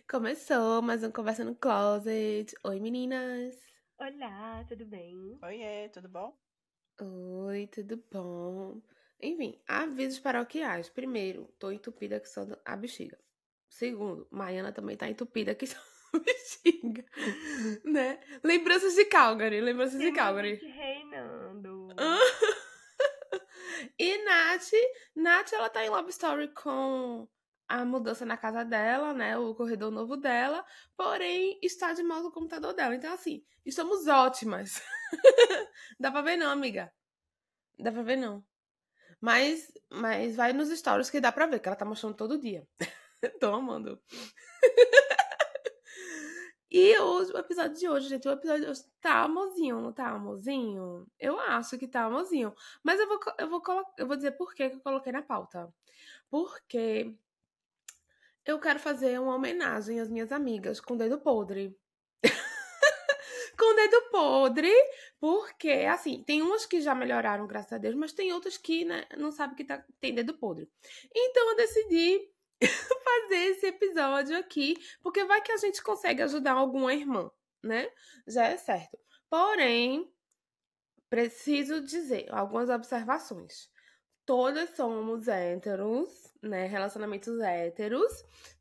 Começou mais um Conversa no Closet. Oi, meninas. Olá, tudo bem? Oiê, tudo bom? Oi, tudo bom? Enfim, avisos paroquiais. Primeiro, tô entupida que só a bexiga. Segundo, Maiana também tá entupida que só a bexiga. Né? Lembranças de Calgary, lembranças de Temos a Calgary. gente reinando. Ah, E Nath, ela tá em Love Story com a mudança na casa dela, né? O corredor novo dela, porém está de mal no computador dela. Então, assim, estamos ótimas. Dá pra ver não, amiga. Dá pra ver não. Mas vai nos stories que dá pra ver, que ela tá mostrando todo dia. Tô amando. E o episódio de hoje, gente, o episódio de hoje tá amorzinho, não tá amorzinho? Eu acho que tá amorzinho. Mas eu vou dizer por que que eu coloquei na pauta. Porque eu quero fazer uma homenagem às minhas amigas com dedo podre. Com dedo podre, porque, assim, tem umas que já melhoraram, graças a Deus, mas tem outras que, né, não sabem que tem dedo podre. Então eu decidi fazer esse episódio aqui, porque vai que a gente consegue ajudar alguma irmã, né? Já é certo. Porém, preciso dizer algumas observações. Todas somos héteros, né? Relacionamentos héteros,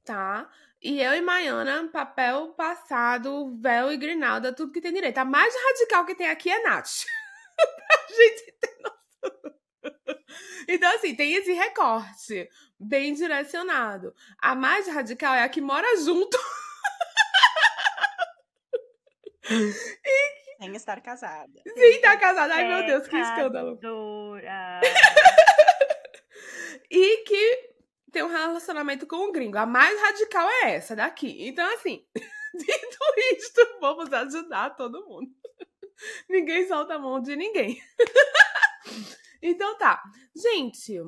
tá? E eu e Maiana, papel passado, véu e grinalda, tudo que tem direito. A mais radical que tem aqui é Nath. A gente tem noção. Então, assim, tem esse recorte bem direcionado. A mais radical é a que mora junto. Sem estar casada. Sim, tá casada. Ai, meu Deus, que escândalo. Pecadora. E que tem um relacionamento com um gringo. A mais radical é essa daqui. Então, assim, dito isto, vamos ajudar todo mundo. Ninguém solta a mão de ninguém. Então tá. Gente,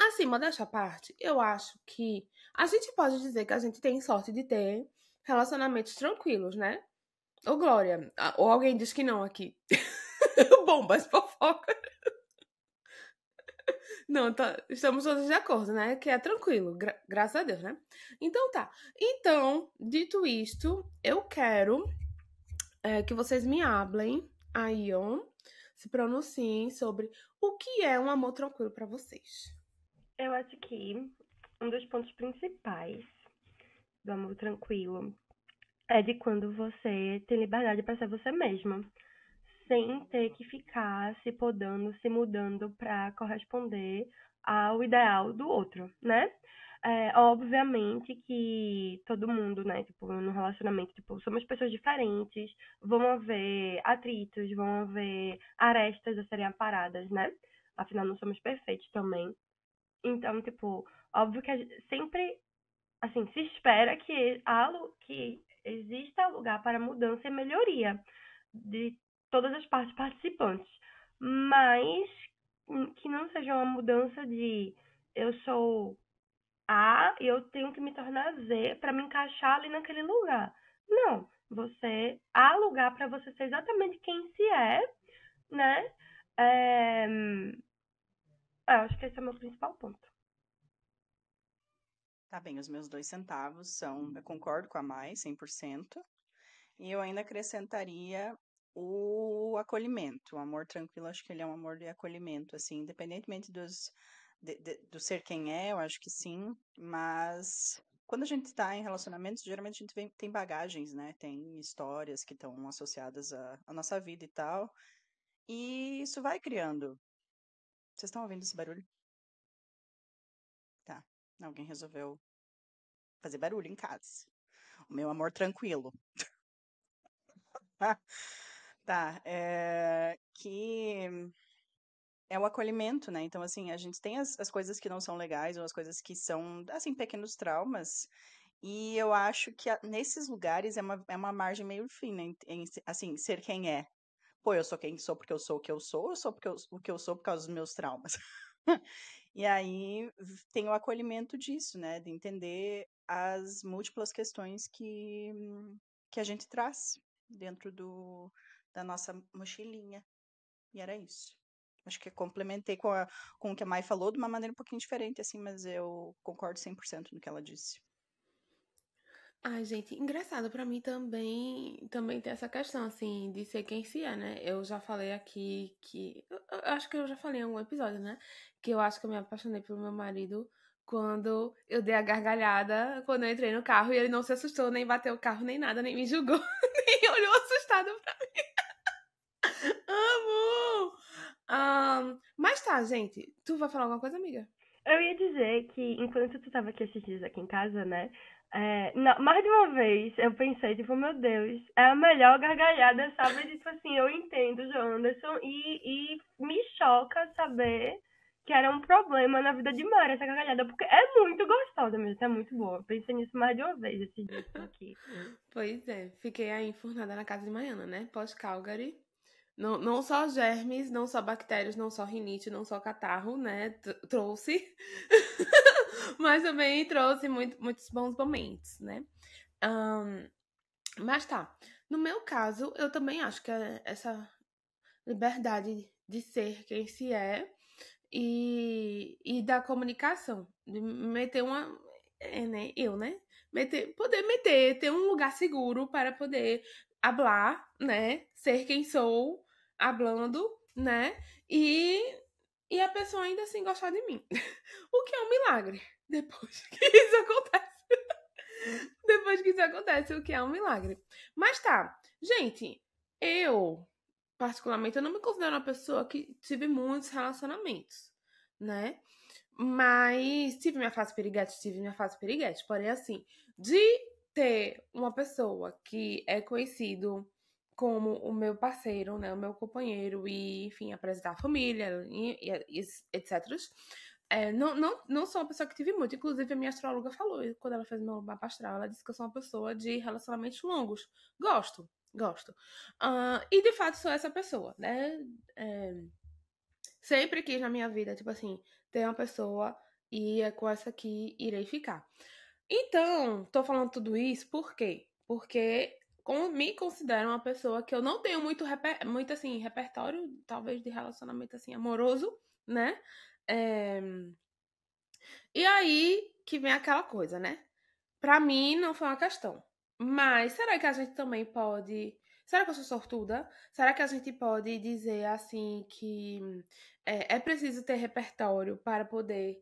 assim, modéstia à parte, eu acho que a gente pode dizer que a gente tem sorte de ter relacionamentos tranquilos, né? Ô, Glória. Ou alguém diz que não aqui. Bombas, fofoca. Não, estamos todos de acordo, né? Que é tranquilo, graças a Deus, né? Então tá. Então, dito isto, eu quero que vocês me hablem aí, ó, se pronunciem sobre o que é um amor tranquilo pra vocês. Eu acho que um dos pontos principais do amor tranquilo é de quando você tem liberdade para ser você mesma, sem ter que ficar se podando, se mudando para corresponder ao ideal do outro, né? Obviamente que todo mundo, né, tipo, no relacionamento, tipo, somos pessoas diferentes, vão haver atritos, vão haver arestas a serem aparadas, né? Afinal, não somos perfeitos também. Então, tipo, óbvio que sempre, assim, se espera que exista lugar para mudança e melhoria de todas as partes participantes, mas que não seja uma mudança de eu sou A e eu tenho que me tornar Z para me encaixar ali naquele lugar. Não, há lugar para você ser exatamente quem se é, né? É, eu acho que esse é o meu principal ponto. Tá bem, os meus 2 centavos são, eu concordo com a mais, 100%. E eu ainda acrescentaria o acolhimento. O amor tranquilo, acho que ele é um amor de acolhimento, assim, independentemente do ser quem é, eu acho que sim. Mas quando a gente está em relacionamentos, geralmente a gente tem bagagens, né? Tem histórias que estão associadas à nossa vida e tal. E isso vai criando. Vocês estão ouvindo esse barulho? Tá. Alguém resolveu fazer barulho em casa. O meu amor tranquilo. Tá, que é o acolhimento, né? Então, assim, a gente tem as coisas que não são legais, ou as coisas que são, assim, pequenos traumas, e eu acho que nesses lugares é uma margem meio fina, assim, ser quem é. Pô, eu sou quem sou porque eu sou o que eu sou, ou sou porque o que eu sou por causa dos meus traumas? E aí tem o acolhimento disso, né? De entender as múltiplas questões que a gente traz dentro da nossa mochilinha. E era isso. Acho que eu complementei com o que a Mai falou de uma maneira um pouquinho diferente, assim, mas eu concordo 100% no que ela disse. Ai, gente, engraçado, pra mim também tem essa questão, assim, de ser quem se é, né? Eu já falei aqui que. Eu acho que eu já falei em algum episódio, né? Que eu acho que eu me apaixonei pelo meu marido quando eu dei a gargalhada, quando eu entrei no carro e ele não se assustou, nem bateu o carro, nem nada, nem me julgou, nem olhou assustado pra Amo! Mas tá, gente. Tu vai falar alguma coisa, amiga? Eu ia dizer que enquanto tu tava aqui esses dias aqui em casa, né? Mais de uma vez eu pensei, tipo, meu Deus, é a melhor gargalhada, sabe? Tipo assim, eu entendo, João Anderson, e me choca saber que era um problema na vida de Mara essa gargalhada, porque é muito gostosa mesmo, é muito boa. Eu pensei nisso mais de uma vez esses dias por aqui. Pois é, fiquei aí enfurnada na casa de Maiana, né? Pós-Calgary. Não, não só germes, não só bactérias, não só rinite, não só catarro, né? Trouxe. Mas também trouxe muitos bons momentos, né? Ahn, mas tá. No meu caso, eu também acho que essa liberdade de ser quem se é e da comunicação. De meter uma. Né? Eu, né? Poder meter, ter um lugar seguro para poder hablar, né? Ser quem sou, hablando, né? E, e a pessoa ainda assim gostar de mim. O que é um milagre. Depois que isso acontece. Depois que isso acontece, o que é um milagre. Mas tá, gente, eu, particularmente, eu não me considero uma pessoa que tive muitos relacionamentos, né? Mas tive minha fase piriguete. Porém, assim, de ter uma pessoa que é conhecido como o meu parceiro, né? O meu companheiro, e, enfim, apresentar a família, etc. Não sou uma pessoa que tive muito. Inclusive, a minha astróloga falou, quando ela fez meu mapa astral, ela disse que eu sou uma pessoa de relacionamentos longos. Gosto, gosto. E de fato sou essa pessoa, né? É, sempre quis na minha vida, tipo assim, ter uma pessoa e é com essa que irei ficar. Então, tô falando tudo isso por quê? Porque me considero uma pessoa que eu não tenho muito assim, repertório, talvez, de relacionamento assim, amoroso, né? É, E aí que vem aquela coisa, né? Pra mim não foi uma questão. Mas será que a gente também pode. Será que eu sou sortuda? Será que a gente pode dizer assim que é preciso ter repertório para poder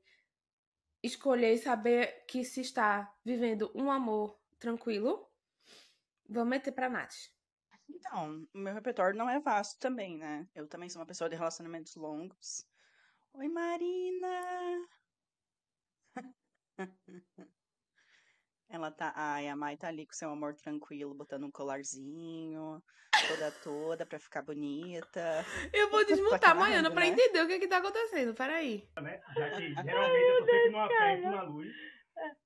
escolher e saber que se está vivendo um amor tranquilo? Vamos meter pra Nath. Então, o meu repertório não é vasto também, né? Eu também sou uma pessoa de relacionamentos longos. Oi, Marina! Ela tá. Ai, a Mai tá ali com seu amor tranquilo, botando um colarzinho, toda pra ficar bonita. Eu vou Tô desmontar aqui a Maiana narrando, pra né? entender o que tá acontecendo. Peraí. Né? Já que geralmente eu tô sempre numa festa, uma luz.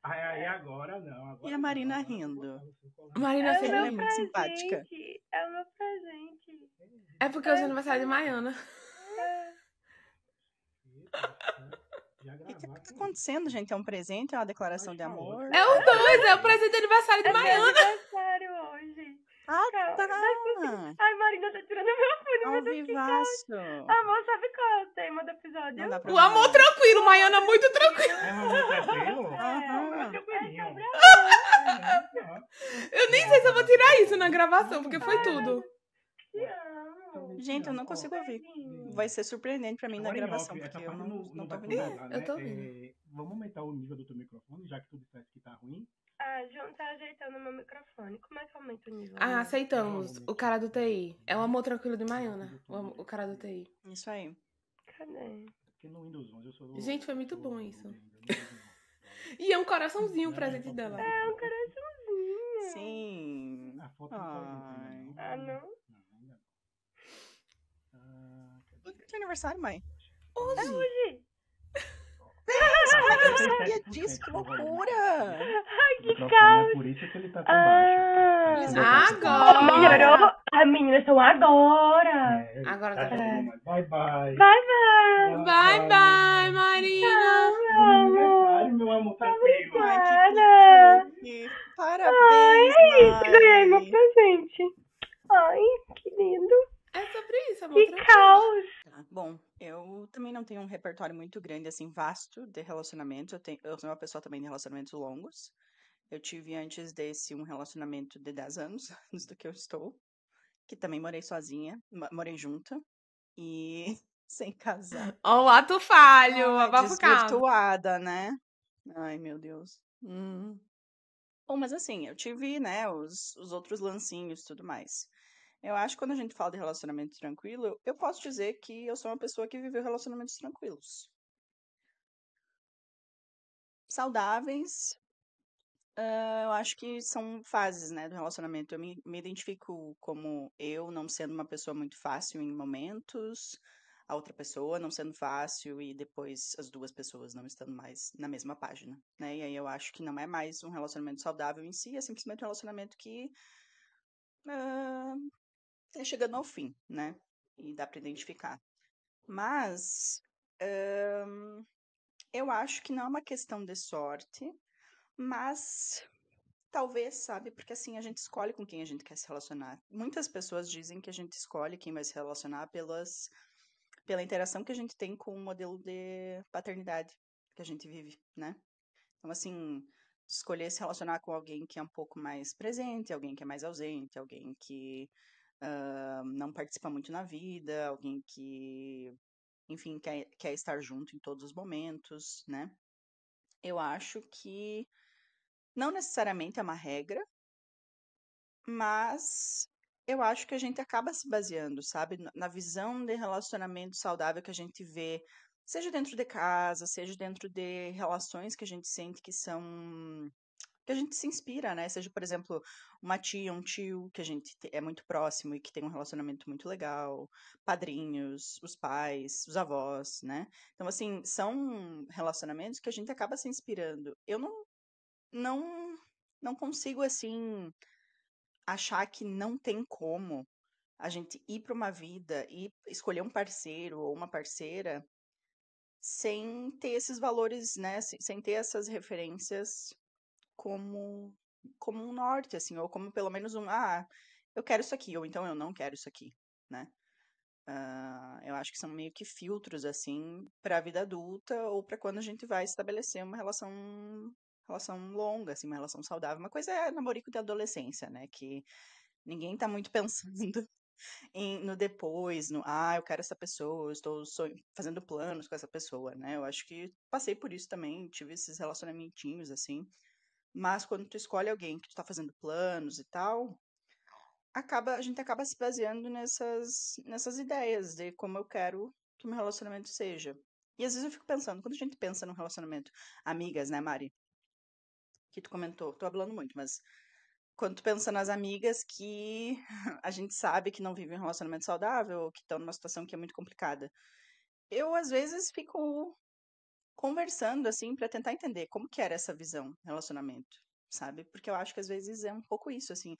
Aí agora não, E agora a não. Marina Agora eu vou rindo. botar você colar. Marina É o sempre Ela é meu rindo. muito simpática. presente, é o meu presente. É porque hoje é aniversário de Maiana. Já O que gravar tá com isso. acontecendo, gente? É um presente? É uma declaração de Mas falou. amor? É os dois, é o presente de aniversário de É meu Maiana. aniversário hoje. Ah, Calma, tá! Ai, Marina tá tirando meu fone, Ao meu Deus, que caos. vivaço! Amor, sabe qual é o tema do episódio? Não dá pra O ouvir, amor não. tranquilo, Maiana muito tranquilo. É um amor tranquilo? Aham. É tranquilinho. sobre amor. Eu nem sei se eu vou tirar isso na gravação, porque foi tudo. Te amo. Gente, eu não consigo ouvir. Vai ser surpreendente pra mim na Agora em gravação, off, essa porque eu parte não não tô dá pra ouvindo nada. mudar, Eu né? tô ouvindo. Vamos aumentar o nível do teu microfone, já que tu disseste que tá ruim. João tá ajeitando meu microfone. Como é que aumenta o nível? Ah, aceitamos. O cara do TI. É o amor tranquilo de Maiana. O cara do TI. Isso aí. Cadê? Porque no Windows 11 eu sou do... Gente, foi muito sou bom do isso. Windows 11. E é um coraçãozinho o presente dela. É um coraçãozinho. Sim. A foto não pode não, Ai. não. Ah, não? Não, ainda não. Quando que é teu aniversário, mãe? Hoje. Hoje. Eu não sabia disso, que loucura! Ai, que caos. caos. É por isso que ele tá tão baixo. Agora. Melhorou? As meninas são agora. Agora tá tá bom. Bye, bye. Bye, bye. Bye, bye, Marina. Meu amor. Aniversário, meu amor tranquilo. Obrigada. Que Ai, parabéns, é isso. Ganhei meu mãe! presente. Ai, que lindo. É sobre isso, amor Que tranquilo. caos. Tá, bom, eu também não tenho um repertório muito grande, assim, vasto de relacionamentos. Eu sou uma pessoa também de relacionamentos longos. Eu tive antes desse um relacionamento de 10 anos, antes do que eu estou, que também morei sozinha, morei junta e sem casar. Ó, o ato falho, Ai, abafa o caso. desvirtuada, né? Ai, meu Deus. Bom, mas assim, eu tive, né, os outros lancinhos e tudo mais. Eu acho que quando a gente fala de relacionamento tranquilo, eu posso dizer que eu sou uma pessoa que viveu relacionamentos tranquilos. Saudáveis, eu acho que são fases, né, do relacionamento. Eu me identifico como eu não sendo uma pessoa muito fácil em momentos, a outra pessoa não sendo fácil e depois as duas pessoas não estando mais na mesma página, né? E aí eu acho que não é mais um relacionamento saudável em si, é simplesmente um relacionamento que ah, tá chegando ao fim, né? E dá pra identificar. Mas eu acho que não é uma questão de sorte, mas talvez, sabe, porque assim a gente escolhe com quem a gente quer se relacionar. Muitas pessoas dizem que a gente escolhe quem vai se relacionar pela interação que a gente tem com o modelo de paternidade que a gente vive, né? Então, assim, escolher se relacionar com alguém que é um pouco mais presente, alguém que é mais ausente, alguém que não participa muito na vida, alguém que, enfim, quer estar junto em todos os momentos, né? Eu acho que não necessariamente é uma regra, mas eu acho que a gente acaba se baseando, sabe, na visão de relacionamento saudável que a gente vê, seja dentro de casa, seja dentro de relações que a gente sente que são que a gente se inspira, né? Seja, por exemplo, uma tia, um tio que a gente é muito próximo e que tem um relacionamento muito legal, padrinhos, os pais, os avós, né? Então, assim, são relacionamentos que a gente acaba se inspirando. Eu não, não consigo, assim, achar que não tem como a gente ir para uma vida e escolher um parceiro ou uma parceira sem ter esses valores, né? Sem ter essas referências como um norte, assim, ou como pelo menos eu quero isso aqui, ou então eu não quero isso aqui, né? Eu acho que são meio que filtros, assim, para a vida adulta ou para quando a gente vai estabelecer uma relação longa, assim, uma relação saudável. Uma coisa é namorico de adolescência, né? Que ninguém tá muito pensando no depois, eu quero essa pessoa, eu estou fazendo planos com essa pessoa, né? Eu acho que passei por isso também, tive esses relacionamentinhos, assim. Mas quando tu escolhe alguém que tu tá fazendo planos e tal, a gente acaba se baseando nessas ideias de como eu quero que o meu relacionamento seja. E às vezes eu fico pensando, quando a gente pensa num relacionamento, amigas, né, Mari? Que tu comentou, tô falando muito, mas quando tu pensa nas amigas que a gente sabe que não vivem um relacionamento saudável ou que estão numa situação que é muito complicada. Eu, às vezes, fico conversando, assim, para tentar entender como que era essa visão, relacionamento, sabe? Porque eu acho que às vezes é um pouco isso, assim.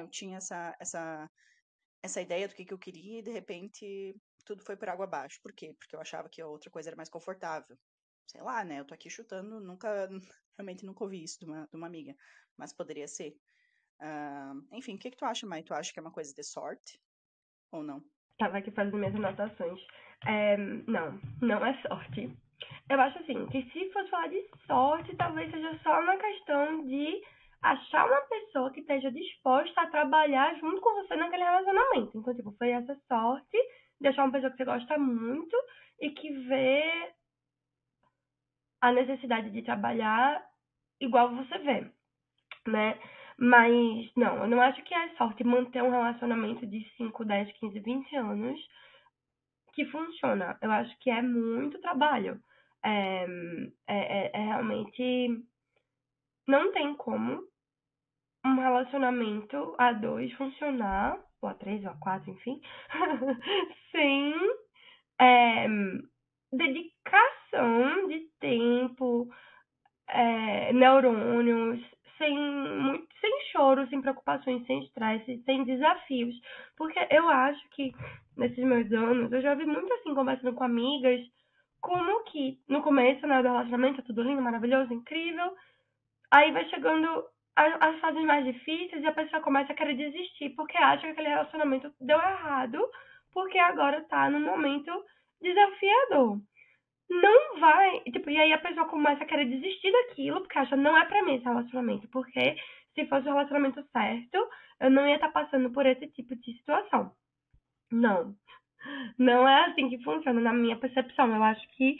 Eu tinha essa ideia do que eu queria e de repente tudo foi por água abaixo. Por quê? Porque eu achava que a outra coisa era mais confortável. Sei lá, né? Eu tô aqui chutando, realmente nunca ouvi isso de uma amiga, mas poderia ser. Enfim, o que tu acha, Mai? Tu acha que é uma coisa de sorte ou não? Tava aqui fazendo minhas anotações. Não, não é sorte. Eu acho assim, que se fosse falar de sorte, talvez seja só uma questão de achar uma pessoa que esteja disposta a trabalhar junto com você naquele relacionamento. Então, tipo, foi essa sorte de achar uma pessoa que você gosta muito e que vê a necessidade de trabalhar igual você vê, né? Mas, não, eu não acho que é sorte manter um relacionamento de 5, 10, 15, 20 anos que funciona. Eu acho que é muito trabalho. É realmente. Não tem como um relacionamento a dois funcionar, ou a três, ou a quatro, enfim, sem é, dedicação de tempo, neurônios, sem choro, sem preocupações, sem estresse, sem desafios. Porque eu acho que nesses meus anos, eu já vi muito assim, conversando com amigas, como que no começo, né, do relacionamento, é tudo lindo, maravilhoso, incrível. Aí vai chegando as fases mais difíceis e a pessoa começa a querer desistir, porque acha que aquele relacionamento deu errado, porque agora tá num momento desafiador. não vai. Tipo, e aí a pessoa começa a querer desistir daquilo, porque acha, não é pra mim esse relacionamento. Porque se fosse o relacionamento certo, eu não ia estar passando por esse tipo de situação. Não. Não é assim que funciona na minha percepção. Eu acho que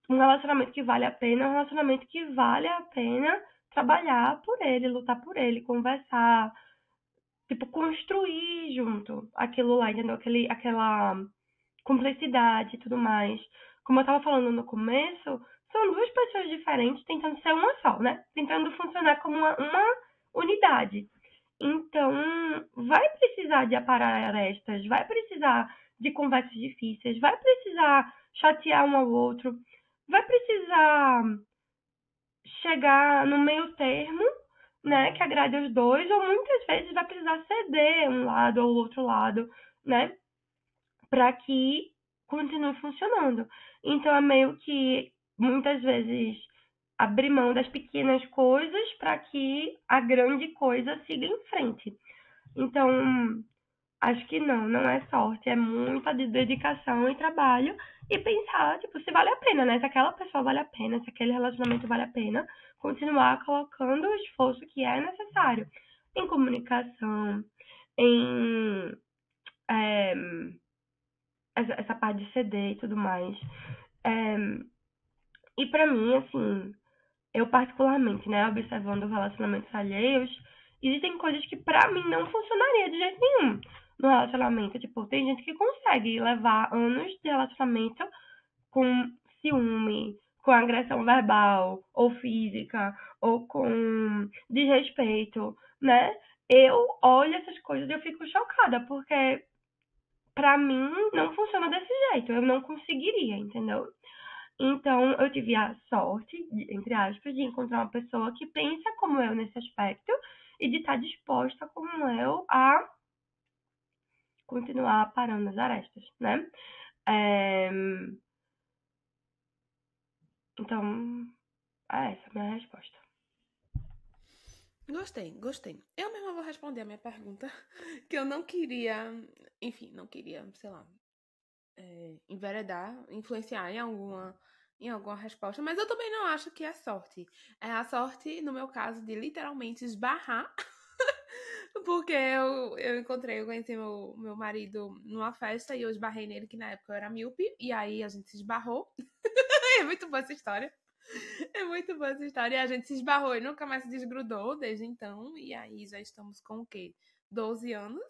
um relacionamento que vale a pena é um relacionamento que vale a pena trabalhar por ele, lutar por ele, conversar, tipo, construir junto aquilo lá, entendeu? Aquela cumplicidade e tudo mais. Como eu tava falando no começo, são duas pessoas diferentes tentando ser uma só, né? Tentando funcionar como uma unidade. Então, vai precisar de aparar arestas, vai precisar de conversas difíceis, vai precisar chatear um ao outro, vai precisar chegar no meio termo, né, que agrade os dois, ou muitas vezes vai precisar ceder um lado ou outro lado, né, para que continue funcionando. Então é meio que muitas vezes abrir mão das pequenas coisas para que a grande coisa siga em frente. Então, acho que não é sorte, é muita dedicação e trabalho e pensar, tipo, se vale a pena, né? Se aquela pessoa vale a pena, se aquele relacionamento vale a pena, continuar colocando o esforço que é necessário em comunicação, em é, essa parte de CD e tudo mais. É, e pra mim, assim, eu particularmente, né, observando relacionamentos alheios, existem coisas que pra mim não funcionaria de jeito nenhum no relacionamento. Tipo, tem gente que consegue levar anos de relacionamento com ciúme, com agressão verbal ou física, ou com desrespeito, né? Eu olho essas coisas e eu fico chocada, porque pra mim não funciona desse jeito. Eu não conseguiria, entendeu? Então, eu tive a sorte, entre aspas, de encontrar uma pessoa que pensa como eu nesse aspecto e de estar disposta, como eu, a continuar parando as arestas, né? É, Então, é essa a minha resposta. Gostei. Eu mesma vou responder a minha pergunta, que eu não queria, enfim, não queria, sei lá, enveredar, influenciar em alguma resposta, mas eu também não acho que é sorte. É a sorte, no meu caso, de literalmente esbarrar, porque eu conheci meu marido numa festa e eu esbarrei nele, que na época eu era míope, e aí a gente se esbarrou. É muito boa essa história. É muito boa essa história. E a gente se esbarrou e nunca mais se desgrudou desde então. E aí já estamos com o quê? 12 anos.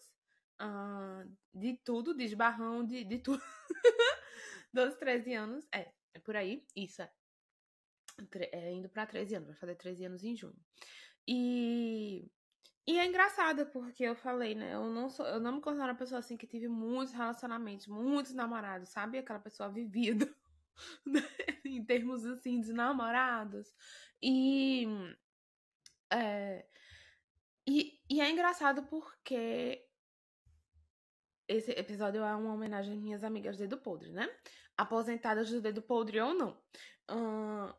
De tudo, de esbarrão, de tudo. 12, 13 anos. É por aí. Isso indo pra 13 anos. Vai fazer 13 anos em junho. E é engraçado, porque eu falei, né? Eu não me considero uma pessoa assim que tive muitos relacionamentos, muitos namorados, sabe? Aquela pessoa vivida. Em termos assim de namorados. E é, e é engraçado porque esse episódio é uma homenagem às minhas amigas Dedo Podre, né? Aposentadas do Dedo Podre ou não.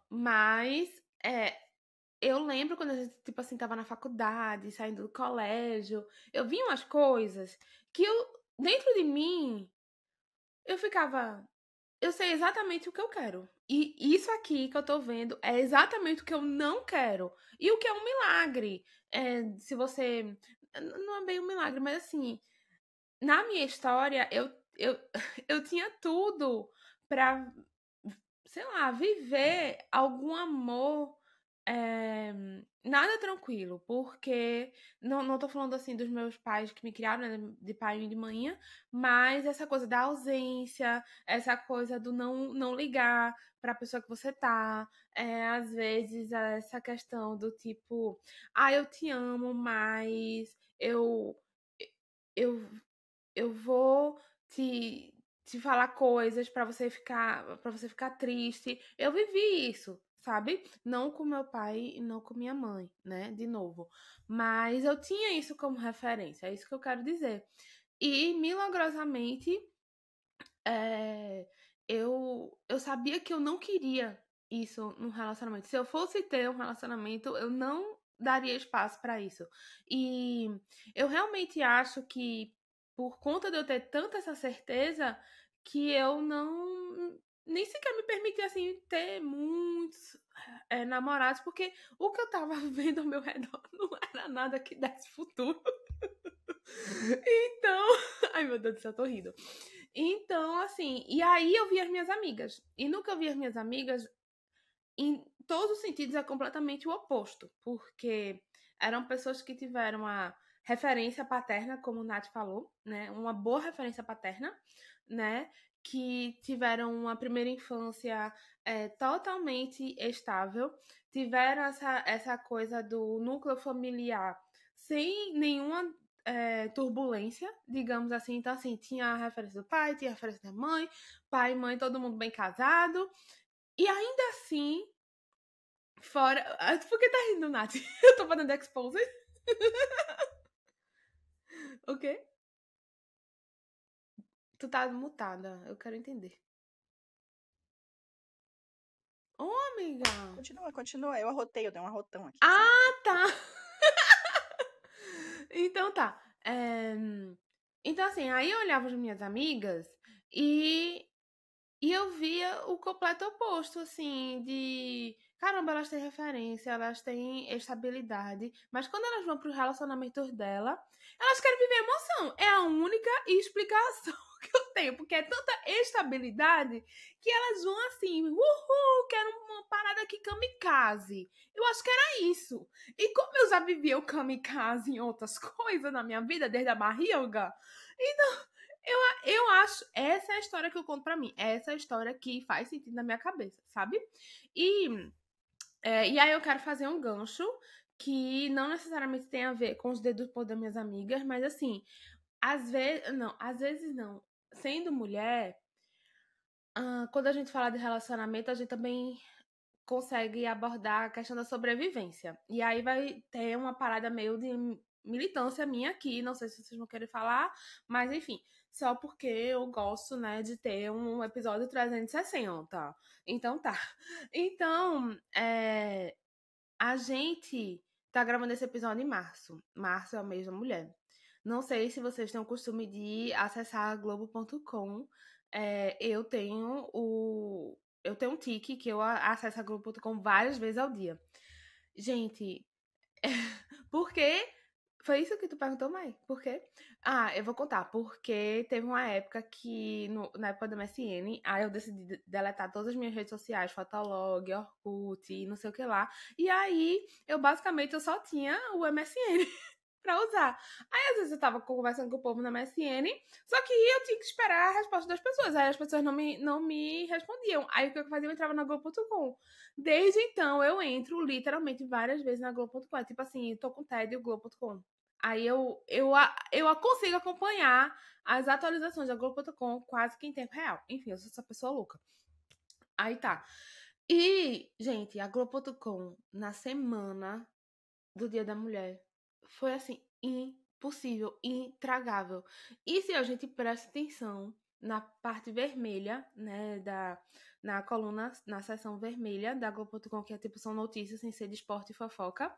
Mas eu lembro quando a gente, tipo assim, tava na faculdade, saindo do colégio, eu vi umas coisas que dentro de mim, eu ficava, eu sei exatamente o que eu quero. E isso aqui que eu tô vendo é exatamente o que eu não quero. E o que é um milagre. Se você. Não é bem um milagre, mas assim, na minha história, eu, eu tinha tudo pra, sei lá, viver algum amor. é, Nada tranquilo, porque não tô falando assim dos meus pais que me criaram, né, de pai e de mãe, mas essa coisa da ausência, essa coisa do não ligar pra pessoa que você tá, às vezes essa questão do tipo, eu te amo, mas eu, eu vou te falar coisas para você ficar triste. Eu vivi isso, sabe? Não com meu pai e não com minha mãe, né? De novo. Mas eu tinha isso como referência, é isso que eu quero dizer. E milagrosamente, é, eu sabia que eu não queria isso num relacionamento. Se eu fosse ter um relacionamento, eu não daria espaço para isso. E eu realmente acho que por conta de eu ter tanta essa certeza que eu nem sequer me permitia, assim, ter muitos namorados, porque o que eu tava vendo ao meu redor não era nada que desse futuro. Então, ai meu Deus do céu, eu tô rindo. Então, assim, e aí eu vi as minhas amigas. E no que eu vi as minhas amigas, em todos os sentidos é completamente o oposto, porque eram pessoas que tiveram a referência paterna, como o Nath falou, né? Uma boa referência paterna, né? Que tiveram uma primeira infância totalmente estável, tiveram essa coisa do núcleo familiar sem nenhuma turbulência, digamos assim. Então, assim, tinha a referência do pai, tinha a referência da mãe, pai e mãe, todo mundo bem casado. E ainda assim, fora. Por que tá rindo, Nath? Eu tô fazendo expose. O quê? Tu tá mutada. Eu quero entender. Ô, amiga. Continua. Eu arrotei, eu dei um arrotão aqui. Tá. Então tá. Então, assim, aí eu olhava as minhas amigas e eu via o completo oposto, assim, de caramba, elas têm referência, elas têm estabilidade, mas quando elas vão pros relacionamentos dela, elas querem viver emoção. É a única explicação que eu tenho, porque é tanta estabilidade que elas vão assim, uhul, quero uma parada aqui kamikaze. Eu acho que era isso. E como eu já vivia o kamikaze em outras coisas na minha vida, desde a barriga, então eu acho, essa é a história que eu conto pra mim. Essa é a história que faz sentido na minha cabeça, sabe? E aí eu quero fazer um gancho que não necessariamente tem a ver com os dedos do poder das minhas amigas, mas assim, às vezes não. Sendo mulher, quando a gente fala de relacionamento, a gente também consegue abordar a questão da sobrevivência. E aí vai ter uma parada meio de militância minha aqui, não sei se vocês vão querer falar, mas enfim, só porque eu gosto, né, de ter um episódio 360. Então tá. Então, a gente tá gravando esse episódio em março. Março é o mês da mulher. Não sei se vocês têm o costume de acessar globo.com. Eu tenho um tique que eu acesso a Globo.com várias vezes ao dia. Gente, por quê? Foi isso que tu perguntou, mãe? Por quê? Eu vou contar. Porque teve uma época que, na época do MSN, aí eu decidi deletar todas as minhas redes sociais, Fotolog, Orkut e não sei o que lá. E aí, basicamente, eu só tinha o MSN pra usar. Aí, às vezes, eu tava conversando com o povo na MSN, só que eu tinha que esperar a resposta das pessoas. Aí as pessoas não me respondiam. Aí o que eu fazia? Eu entrava na Globo.com. Desde então, eu entro literalmente várias vezes na Globo.com. É tipo assim, tô com tédio, Globo.com. Aí eu consigo acompanhar as atualizações da Globo.com quase que em tempo real. Enfim, eu sou essa pessoa louca. Aí tá. E, gente, a Globo.com, na semana do Dia da Mulher, foi assim, impossível, intragável. E se a gente presta atenção na parte vermelha, né, na coluna, na seção vermelha da Globo.com, que é tipo, são notícias sem ser de esporte e fofoca.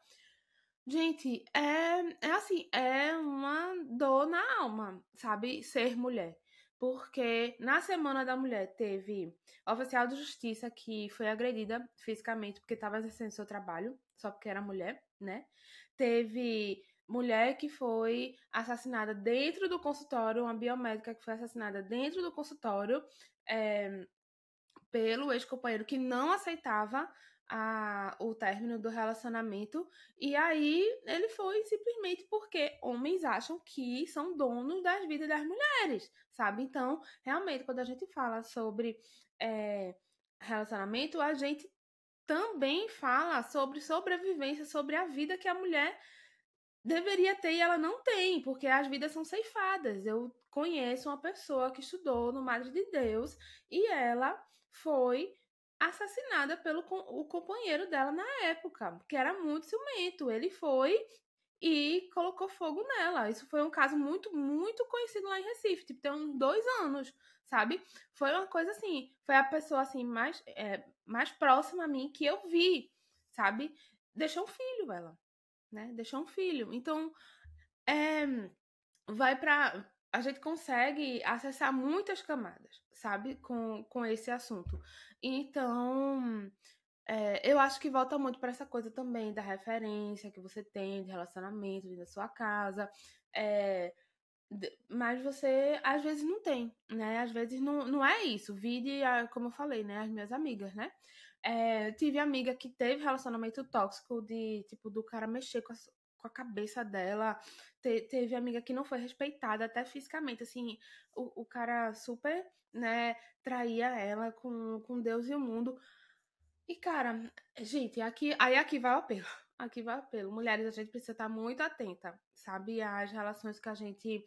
Gente, é assim, é uma dor na alma, sabe? Ser mulher. Porque na Semana da Mulher teve oficial de justiça que foi agredida fisicamente porque estava exercendo seu trabalho, só porque era mulher, né? Teve mulher que foi assassinada dentro do consultório, uma biomédica que foi assassinada dentro do consultório, pelo ex-companheiro que não aceitava o término do relacionamento. E aí ele foi simplesmente porque homens acham que são donos das vidas das mulheres, sabe? Então, realmente, quando a gente fala sobre relacionamento, a gente também fala sobre sobrevivência, sobre a vida que a mulher deveria ter e ela não tem, porque as vidas são ceifadas. Eu conheço uma pessoa que estudou no Madre de Deus e ela foi assassinada pelo o companheiro dela na época, que era muito ciumento. Ele foi e colocou fogo nela. Isso foi um caso muito, muito conhecido lá em Recife, tipo, tem uns 2 anos, sabe? Foi uma coisa assim, foi a pessoa assim mais próxima a mim que eu vi, sabe? Deixou um filho, ela, né? Deixou um filho. Então, vai pra. a gente consegue acessar muitas camadas, sabe? Com esse assunto. Então, eu acho que volta muito para essa coisa também da referência que você tem de relacionamento dentro da sua casa. Mas você, às vezes, não tem, né? Às vezes não é isso. Como eu falei, né? As minhas amigas, né? Tive amiga que teve relacionamento tóxico de, tipo, do cara mexer com a cabeça dela. Teve amiga que não foi respeitada até fisicamente, assim, o cara super, né, traía ela com Deus e o mundo. E, cara, gente, aqui vai o apelo. Aqui vai o apelo. Mulheres, a gente precisa estar muito atenta, sabe? Às relações que a gente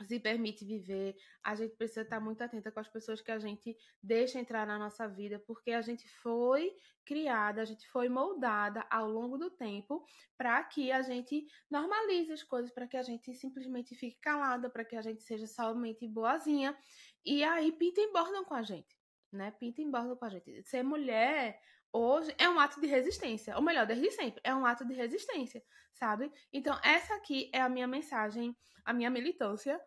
se permite viver. A gente precisa estar muito atenta com as pessoas que a gente deixa entrar na nossa vida, porque a gente foi criada, a gente foi moldada ao longo do tempo para que a gente normalize as coisas, para que a gente simplesmente fique calada, para que a gente seja somente boazinha. E aí pinta e bordam com a gente, né? Pinta e bordam com a gente. Ser mulher hoje é um ato de resistência, ou melhor, desde sempre, é um ato de resistência, sabe? Então, essa aqui é a minha mensagem, a minha militância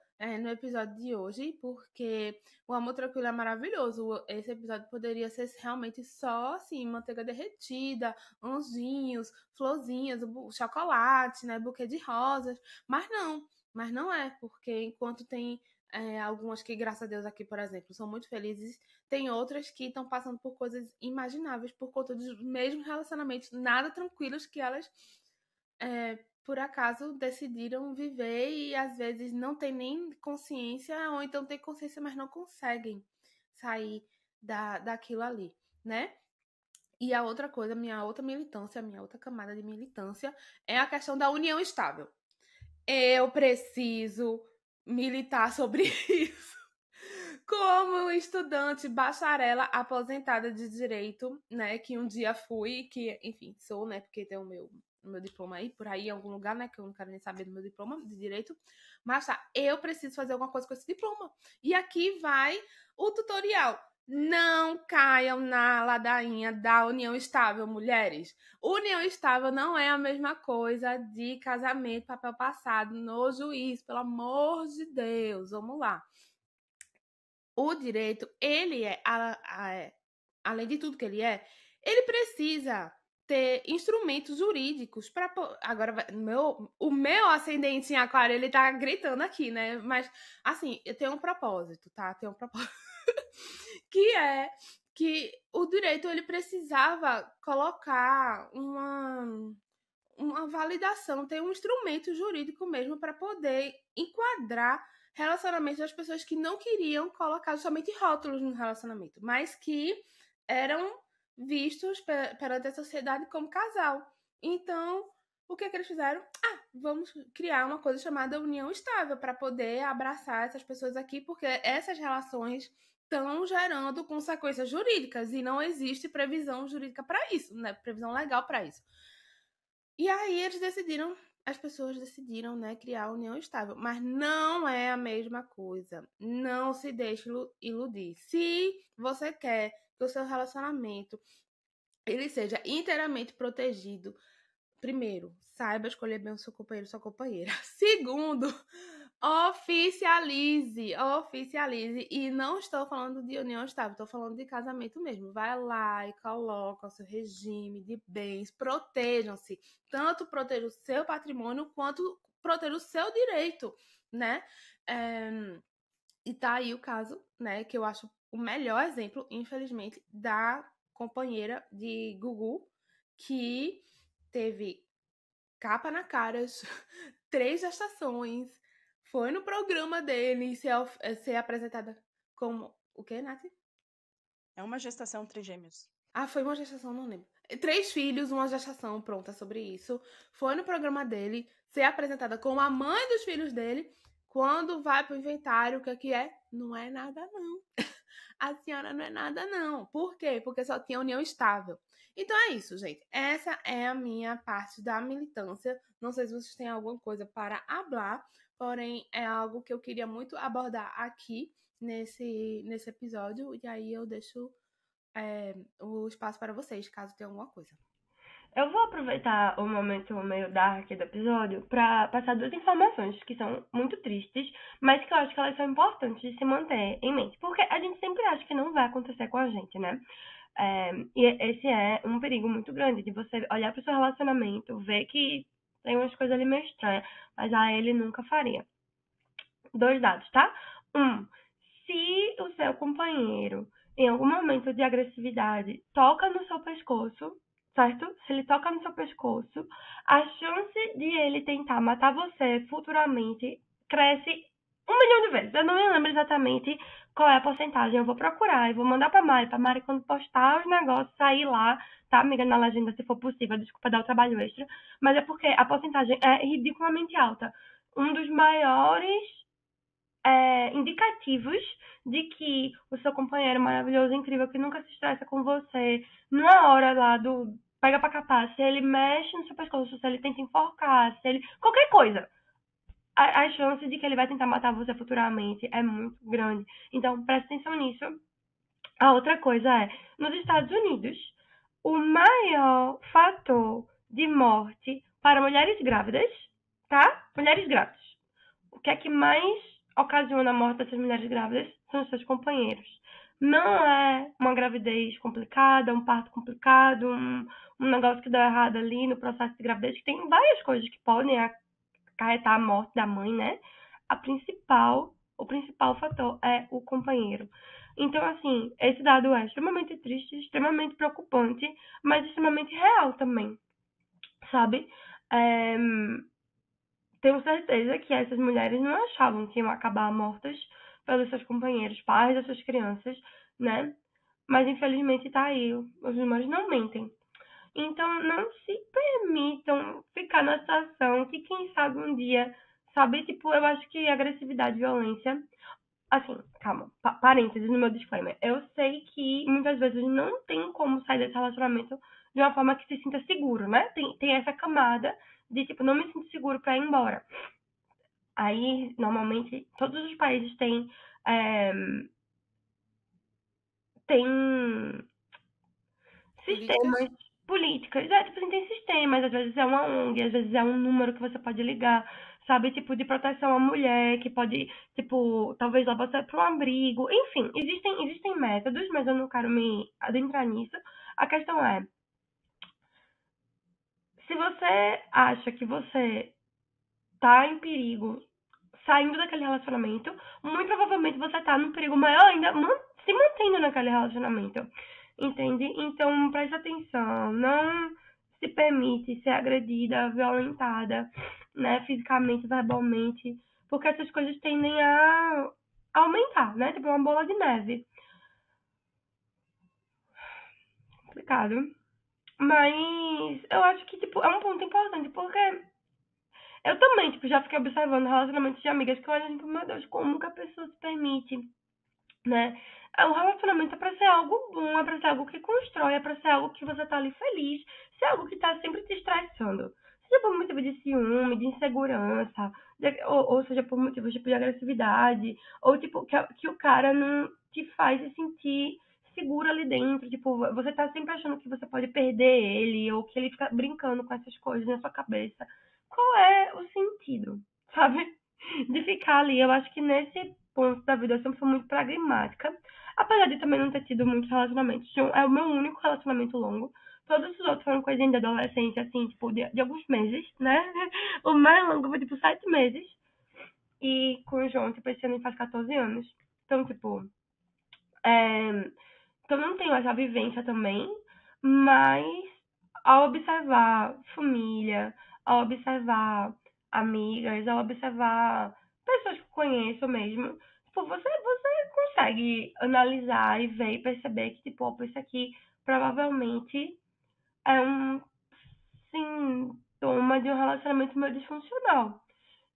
no episódio de hoje, porque o amor tranquilo é maravilhoso. Esse episódio poderia ser realmente só, assim, manteiga derretida, anjinhos, florzinhas, chocolate, né, buquê de rosas, mas não é, porque enquanto tem algumas que, graças a Deus, aqui, por exemplo, são muito felizes, tem outras que estão passando por coisas imagináveis por conta dos mesmos relacionamentos nada tranquilos que elas por acaso decidiram viver e às vezes não tem nem consciência, ou então tem consciência, mas não conseguem sair daquilo ali, né? E a outra coisa, minha outra militância, minha outra camada de militância é a questão da união estável. Eu preciso militar sobre isso. Como estudante bacharela aposentada de direito, né, que um dia fui, que, enfim, sou, né, porque tem o meu diploma aí, por aí em algum lugar, né, que eu não quero nem saber do meu diploma de direito, mas tá, eu preciso fazer alguma coisa com esse diploma. E aqui vai o tutorial. Não caiam na ladainha da união estável, mulheres. União estável não é a mesma coisa de casamento, papel passado no juiz, pelo amor de Deus. Vamos lá. O direito, ele além de tudo que ele precisa ter instrumentos jurídicos para agora o meu ascendente em aquário, ele tá gritando aqui, né? Mas assim, eu tenho um propósito, tá? Tenho um propósito que é que o direito ele precisava colocar uma validação, ter um instrumento jurídico mesmo para poder enquadrar relacionamentos das pessoas que não queriam colocar somente rótulos no relacionamento, mas que eram vistos perante a sociedade como casal. Então, o que eles fizeram? Vamos criar uma coisa chamada união estável para poder abraçar essas pessoas aqui, porque essas relações estão gerando consequências jurídicas e não existe previsão jurídica para isso, né? Previsão legal para isso. E aí as pessoas decidiram, né, criar a união estável. Mas não é a mesma coisa. Não se deixe iludir. Se você quer que o seu relacionamento ele seja inteiramente protegido, primeiro, saiba escolher bem o seu companheiro, sua companheira. Segundo, oficialize. E não estou falando de união estável, estou falando de casamento mesmo. Vai lá e coloca o seu regime de bens, protejam-se. Tanto proteja o seu patrimônio, quanto proteja o seu direito, né? E tá aí o caso, né, que eu acho o melhor exemplo, infelizmente, da companheira de Gugu, que teve capa na cara, 3 gestações, foi no programa dele ser apresentada como... O quê, Nath? É uma gestação trigêmeos. Foi uma gestação, não lembro. 3 filhos, uma gestação, pronta sobre isso. Foi no programa dele ser apresentada como a mãe dos filhos dele. Quando vai pro inventário, o que é? Não é nada, não. A senhora não é nada, não. Por quê? Porque só tinha união estável. Então é isso, gente. Essa é a minha parte da militância. Não sei se vocês têm alguma coisa para falar, porém é algo que eu queria muito abordar aqui nesse episódio. E aí eu deixo o espaço para vocês, caso tenha alguma coisa. Eu vou aproveitar o momento meio dark do episódio pra passar duas informações que são muito tristes, mas que eu acho que elas são importantes de se manter em mente. Porque a gente sempre acha que não vai acontecer com a gente, né? E esse é um perigo muito grande de você olhar pro seu relacionamento, ver que tem umas coisas ali meio estranhas, mas ele nunca faria. Dois dados, tá? Um, se o seu companheiro, em algum momento de agressividade, toca no seu pescoço, certo? Se ele toca no seu pescoço, a chance de ele tentar matar você futuramente cresce 1 milhão de vezes. Eu não me lembro exatamente qual é a porcentagem. Eu vou procurar e vou mandar pra Mari. Pra Mari, quando postar os negócios, sair lá, tá, amiga, na legenda, se for possível. Desculpa dar o trabalho extra. Mas é porque a porcentagem é ridiculamente alta. Um dos maiores indicativos de que o seu companheiro maravilhoso, incrível, que nunca se estressa com você, na hora lá do pega pra capar, se ele mexe no seu pescoço, se ele tenta enforcar, se ele. Qualquer coisa. A chance de que ele vai tentar matar você futuramente é muito grande. Então, preste atenção nisso. A outra coisa é, nos Estados Unidos, o maior fator de morte para mulheres grávidas, tá? Mulheres grávidas. O que é que mais ocasiona a morte dessas mulheres grávidas são os seus companheiros. Não é uma gravidez complicada, um parto complicado, um negócio que deu errado ali no processo de gravidez, que tem várias coisas que podem acarretar a morte da mãe, né? O principal fator é o companheiro. Então, assim, esse dado é extremamente triste, extremamente preocupante, mas extremamente real também, sabe? É, tenho certeza que essas mulheres não achavam que iam acabar mortas pelos seus companheiros, pais das suas crianças, né? Mas infelizmente tá aí, os números não mentem. Então não se permitam ficar na situação que quem sabe um dia, sabe, tipo, eu acho que agressividade, violência, assim, calma, parênteses no meu disclaimer. Eu sei que muitas vezes não tem como sair desse relacionamento de uma forma que se sinta seguro, né? Tem essa camada de tipo, não me sinto seguro pra ir embora. Aí, normalmente, todos os países é, têm Políticas? sistemas, políticas. É, tipo assim, tem sistemas, às vezes é uma ONG, às vezes é um número que você pode ligar, sabe? Tipo, de proteção à mulher, que pode, tipo, talvez levar você para um abrigo. Enfim, existem métodos, mas eu não quero me adentrar nisso. A questão é, se você acha que você tá em perigo saindo daquele relacionamento, muito provavelmente você tá num perigo maior ainda se mantendo naquele relacionamento. Entende? Então, preste atenção. Não se permite ser agredida, violentada, né? Fisicamente, verbalmente. Porque essas coisas tendem a aumentar, né? Tipo uma bola de neve. Complicado. Mas eu acho que, tipo, é um ponto importante, porque eu também, tipo, já fiquei observando relacionamentos de amigas que eu olho, tipo, meu Deus, como que a pessoa se permite, né? O relacionamento é pra ser algo bom, é pra ser algo que constrói, é pra ser algo que você tá ali feliz, se é algo que tá sempre te estressando. Seja por motivo de ciúme, de insegurança, ou seja por motivos tipo de agressividade, ou tipo que o cara não te faz se sentir seguro ali dentro, tipo, você tá sempre achando que você pode perder ele, ou que ele fica brincando com essas coisas na sua cabeça. Qual é o sentido, sabe? De ficar ali. Eu acho que nesse ponto da vida eu sempre fui muito pragmática. Apesar de também não ter tido muitos relacionamentos. É o meu único relacionamento longo. Todos os outros foram coisinhas de adolescência, assim, tipo, de alguns meses, né? O mais longo foi, tipo, 7 meses. E com o João, tipo, esse ano ele faz 14 anos. Então, tipo, é... então não tenho essa vivência também. Mas, ao observar família, ao observar amigas, ao observar pessoas que eu conheço mesmo, tipo, você consegue analisar e ver e perceber que, tipo, opa, isso aqui provavelmente é um sintoma de um relacionamento meio disfuncional.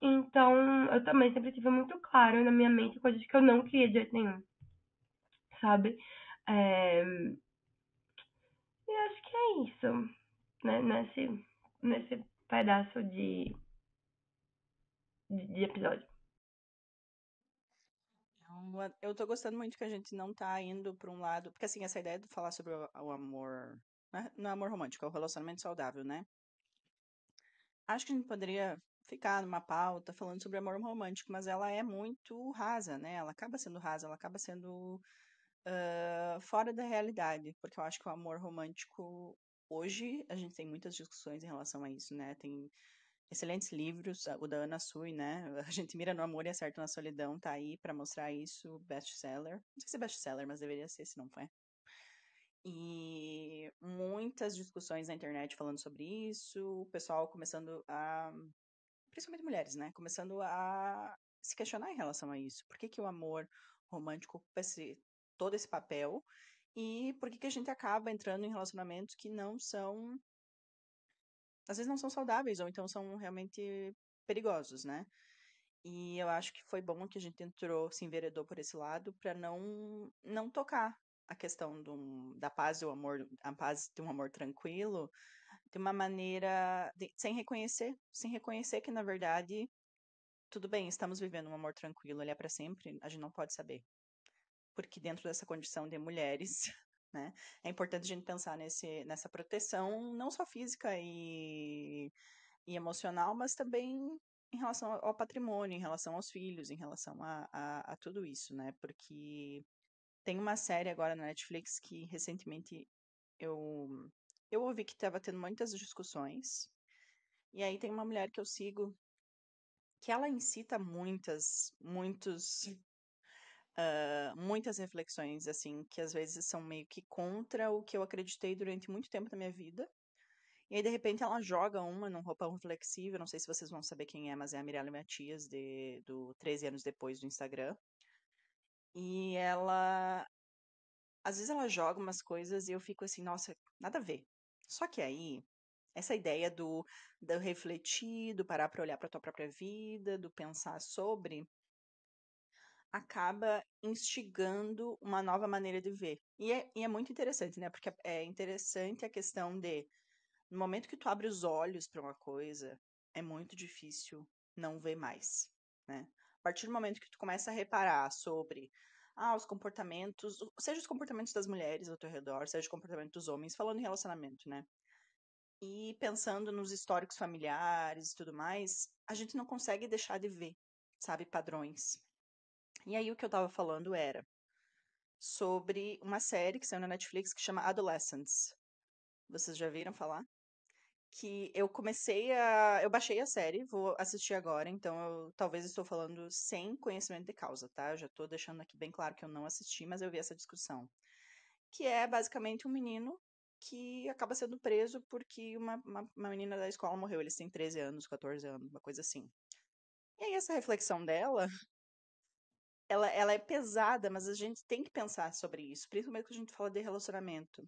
Então, eu também sempre tive muito claro na minha mente coisas que eu não queria de jeito nenhum, sabe? É... E acho que é isso, né? Nesse pedaço de episódio. Eu tô gostando muito que a gente não tá indo pra um lado. Porque, assim, essa ideia de falar sobre o amor Não é amor romântico, é o relacionamento saudável, né? Acho que a gente poderia ficar numa pauta falando sobre amor romântico, mas ela é muito rasa, né? Ela acaba sendo rasa, ela acaba sendo fora da realidade, porque eu acho que o amor romântico, hoje, a gente tem muitas discussões em relação a isso, né? Tem excelentes livros, o da Ana Sui, né? A gente mira no amor e acerta na solidão, tá aí pra mostrar isso, best-seller. Não sei se é best-seller, mas deveria ser, se não foi. E muitas discussões na internet falando sobre isso, o pessoal começando a, principalmente mulheres, né? Começando a se questionar em relação a isso. Por que que o amor romântico ocupa todo esse papel? E por que que a gente acaba entrando em relacionamentos que não são, às vezes não são saudáveis, ou então são realmente perigosos, né? E eu acho que foi bom que a gente entrou, se enveredou por esse lado, para não tocar a questão da paz e o amor, a paz de um amor tranquilo, de uma maneira sem reconhecer que na verdade tudo bem, estamos vivendo um amor tranquilo, ele é para sempre, a gente não pode saber, porque dentro dessa condição de mulheres, né, é importante a gente pensar nessa proteção não só física e emocional, mas também em relação ao patrimônio, em relação aos filhos, em relação a tudo isso, né? Porque tem uma série agora na Netflix que recentemente eu, eu ouvi que estava tendo muitas discussões, e aí tem uma mulher que eu sigo que ela incita muitas reflexões, assim, que às vezes são meio que contra o que eu acreditei durante muito tempo da minha vida. E aí, de repente, ela joga uma num roupão flexível. Não sei se vocês vão saber quem é, mas é a Mirella Matias, do 13 anos depois do Instagram. E ela. Às vezes ela joga umas coisas e eu fico assim, nossa, nada a ver. Só que aí, essa ideia do refletir, do parar pra olhar pra tua própria vida, do pensar sobre, acaba instigando uma nova maneira de ver. E é muito interessante, né? Porque é interessante a questão de no momento que tu abre os olhos para uma coisa, é muito difícil não ver mais, né? A partir do momento que tu começa a reparar sobre os comportamentos, seja os comportamentos das mulheres ao teu redor, seja o comportamento dos homens, falando em relacionamento, né? E pensando nos históricos familiares e tudo mais, a gente não consegue deixar de ver, sabe, padrões. E aí o que eu tava falando era sobre uma série que saiu na Netflix que chama Adolescents. Vocês já viram falar? Que eu baixei a série, vou assistir agora, então eu talvez estou falando sem conhecimento de causa, tá? Eu já tô deixando aqui bem claro que eu não assisti, mas eu vi essa discussão. Que é basicamente um menino que acaba sendo preso porque uma menina da escola morreu. Eles têm 13 anos, 14 anos, uma coisa assim. E aí essa reflexão dela, ela é pesada, mas a gente tem que pensar sobre isso, principalmente quando a gente fala de relacionamento,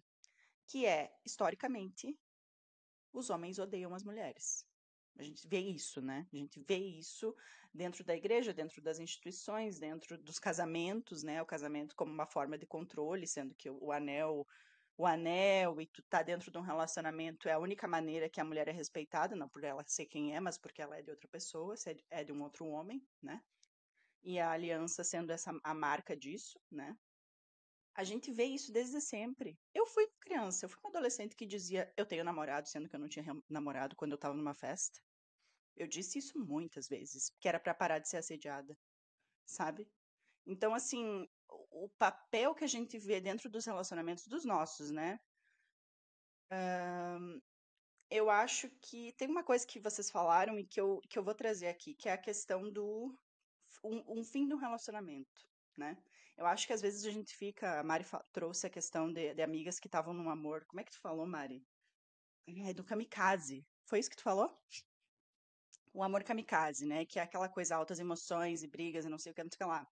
que é, historicamente, os homens odeiam as mulheres. A gente vê isso, né? A gente vê isso dentro da igreja, dentro das instituições, dentro dos casamentos, né? O casamento como uma forma de controle, sendo que o anel e tu tá dentro de um relacionamento é a única maneira que a mulher é respeitada, não por ela ser quem é, mas porque ela é de outra pessoa, se é de um outro homem, né? E a aliança sendo a marca disso, né? A gente vê isso desde sempre. Eu fui criança, eu fui uma adolescente que dizia eu tenho namorado, sendo que eu não tinha namorado quando eu tava numa festa. Eu disse isso muitas vezes, que era pra parar de ser assediada, sabe? Então, assim, o papel que a gente vê dentro dos relacionamentos dos nossos, né? Eu acho que tem uma coisa que vocês falaram e que eu vou trazer aqui, que é a questão do um fim do relacionamento, né? Eu acho que às vezes a gente fica. A Mari trouxe a questão de amigas que estavam num amor. Como é que tu falou, Mari? É do kamikaze. Foi isso que tu falou? O amor kamikaze, né? Que é aquela coisa, altas emoções e brigas e não sei o que, não sei o que lá.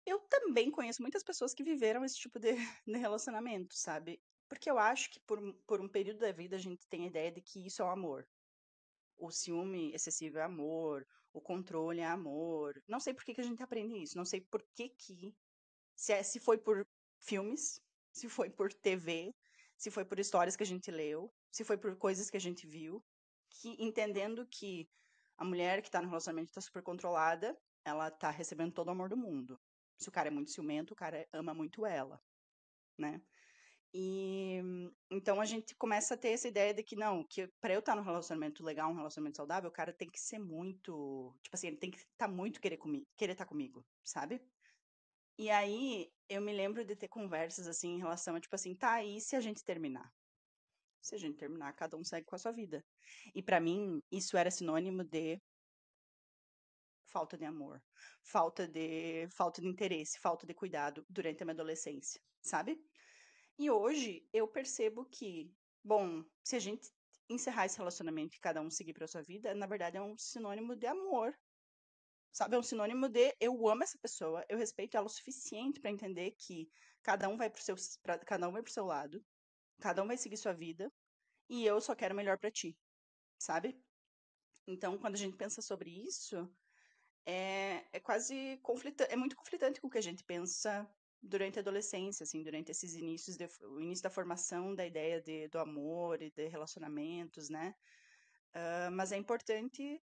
Eu também conheço muitas pessoas que viveram esse tipo de relacionamento, sabe? Porque eu acho que por um período da vida a gente tem a ideia de que isso é o amor. O ciúme excessivo é amor, o controle é amor. Não sei por que que a gente aprende isso, não sei por que que se foi por filmes, se foi por TV, se foi por histórias que a gente leu, se foi por coisas que a gente viu, que entendendo que a mulher que tá no relacionamento tá super controlada, ela tá recebendo todo o amor do mundo. Se o cara é muito ciumento, o cara ama muito ela, né? E então a gente começa a ter essa ideia de que não, que pra eu estar num relacionamento legal, um relacionamento saudável, o cara tem que ser muito, tipo assim, ele tem que estar muito querer estar comigo, sabe? E aí eu me lembro de ter conversas assim em relação a tipo assim, tá, e se a gente terminar? Se a gente terminar, cada um segue com a sua vida. E pra mim isso era sinônimo de falta de amor, falta de interesse, falta de cuidado durante a minha adolescência, sabe? E hoje eu percebo que, bom, se a gente encerrar esse relacionamento e cada um seguir para sua vida, na verdade é um sinônimo de amor, sabe? É um sinônimo de eu amo essa pessoa, eu respeito ela o suficiente para entender que cada um vai pro seu lado, cada um vai seguir sua vida e eu só quero o melhor para ti, sabe? Então, quando a gente pensa sobre isso, é quase conflitante, é muito conflitante com o que a gente pensa durante a adolescência, assim, durante esses o início da formação da ideia do amor e de relacionamentos, né? Mas é importante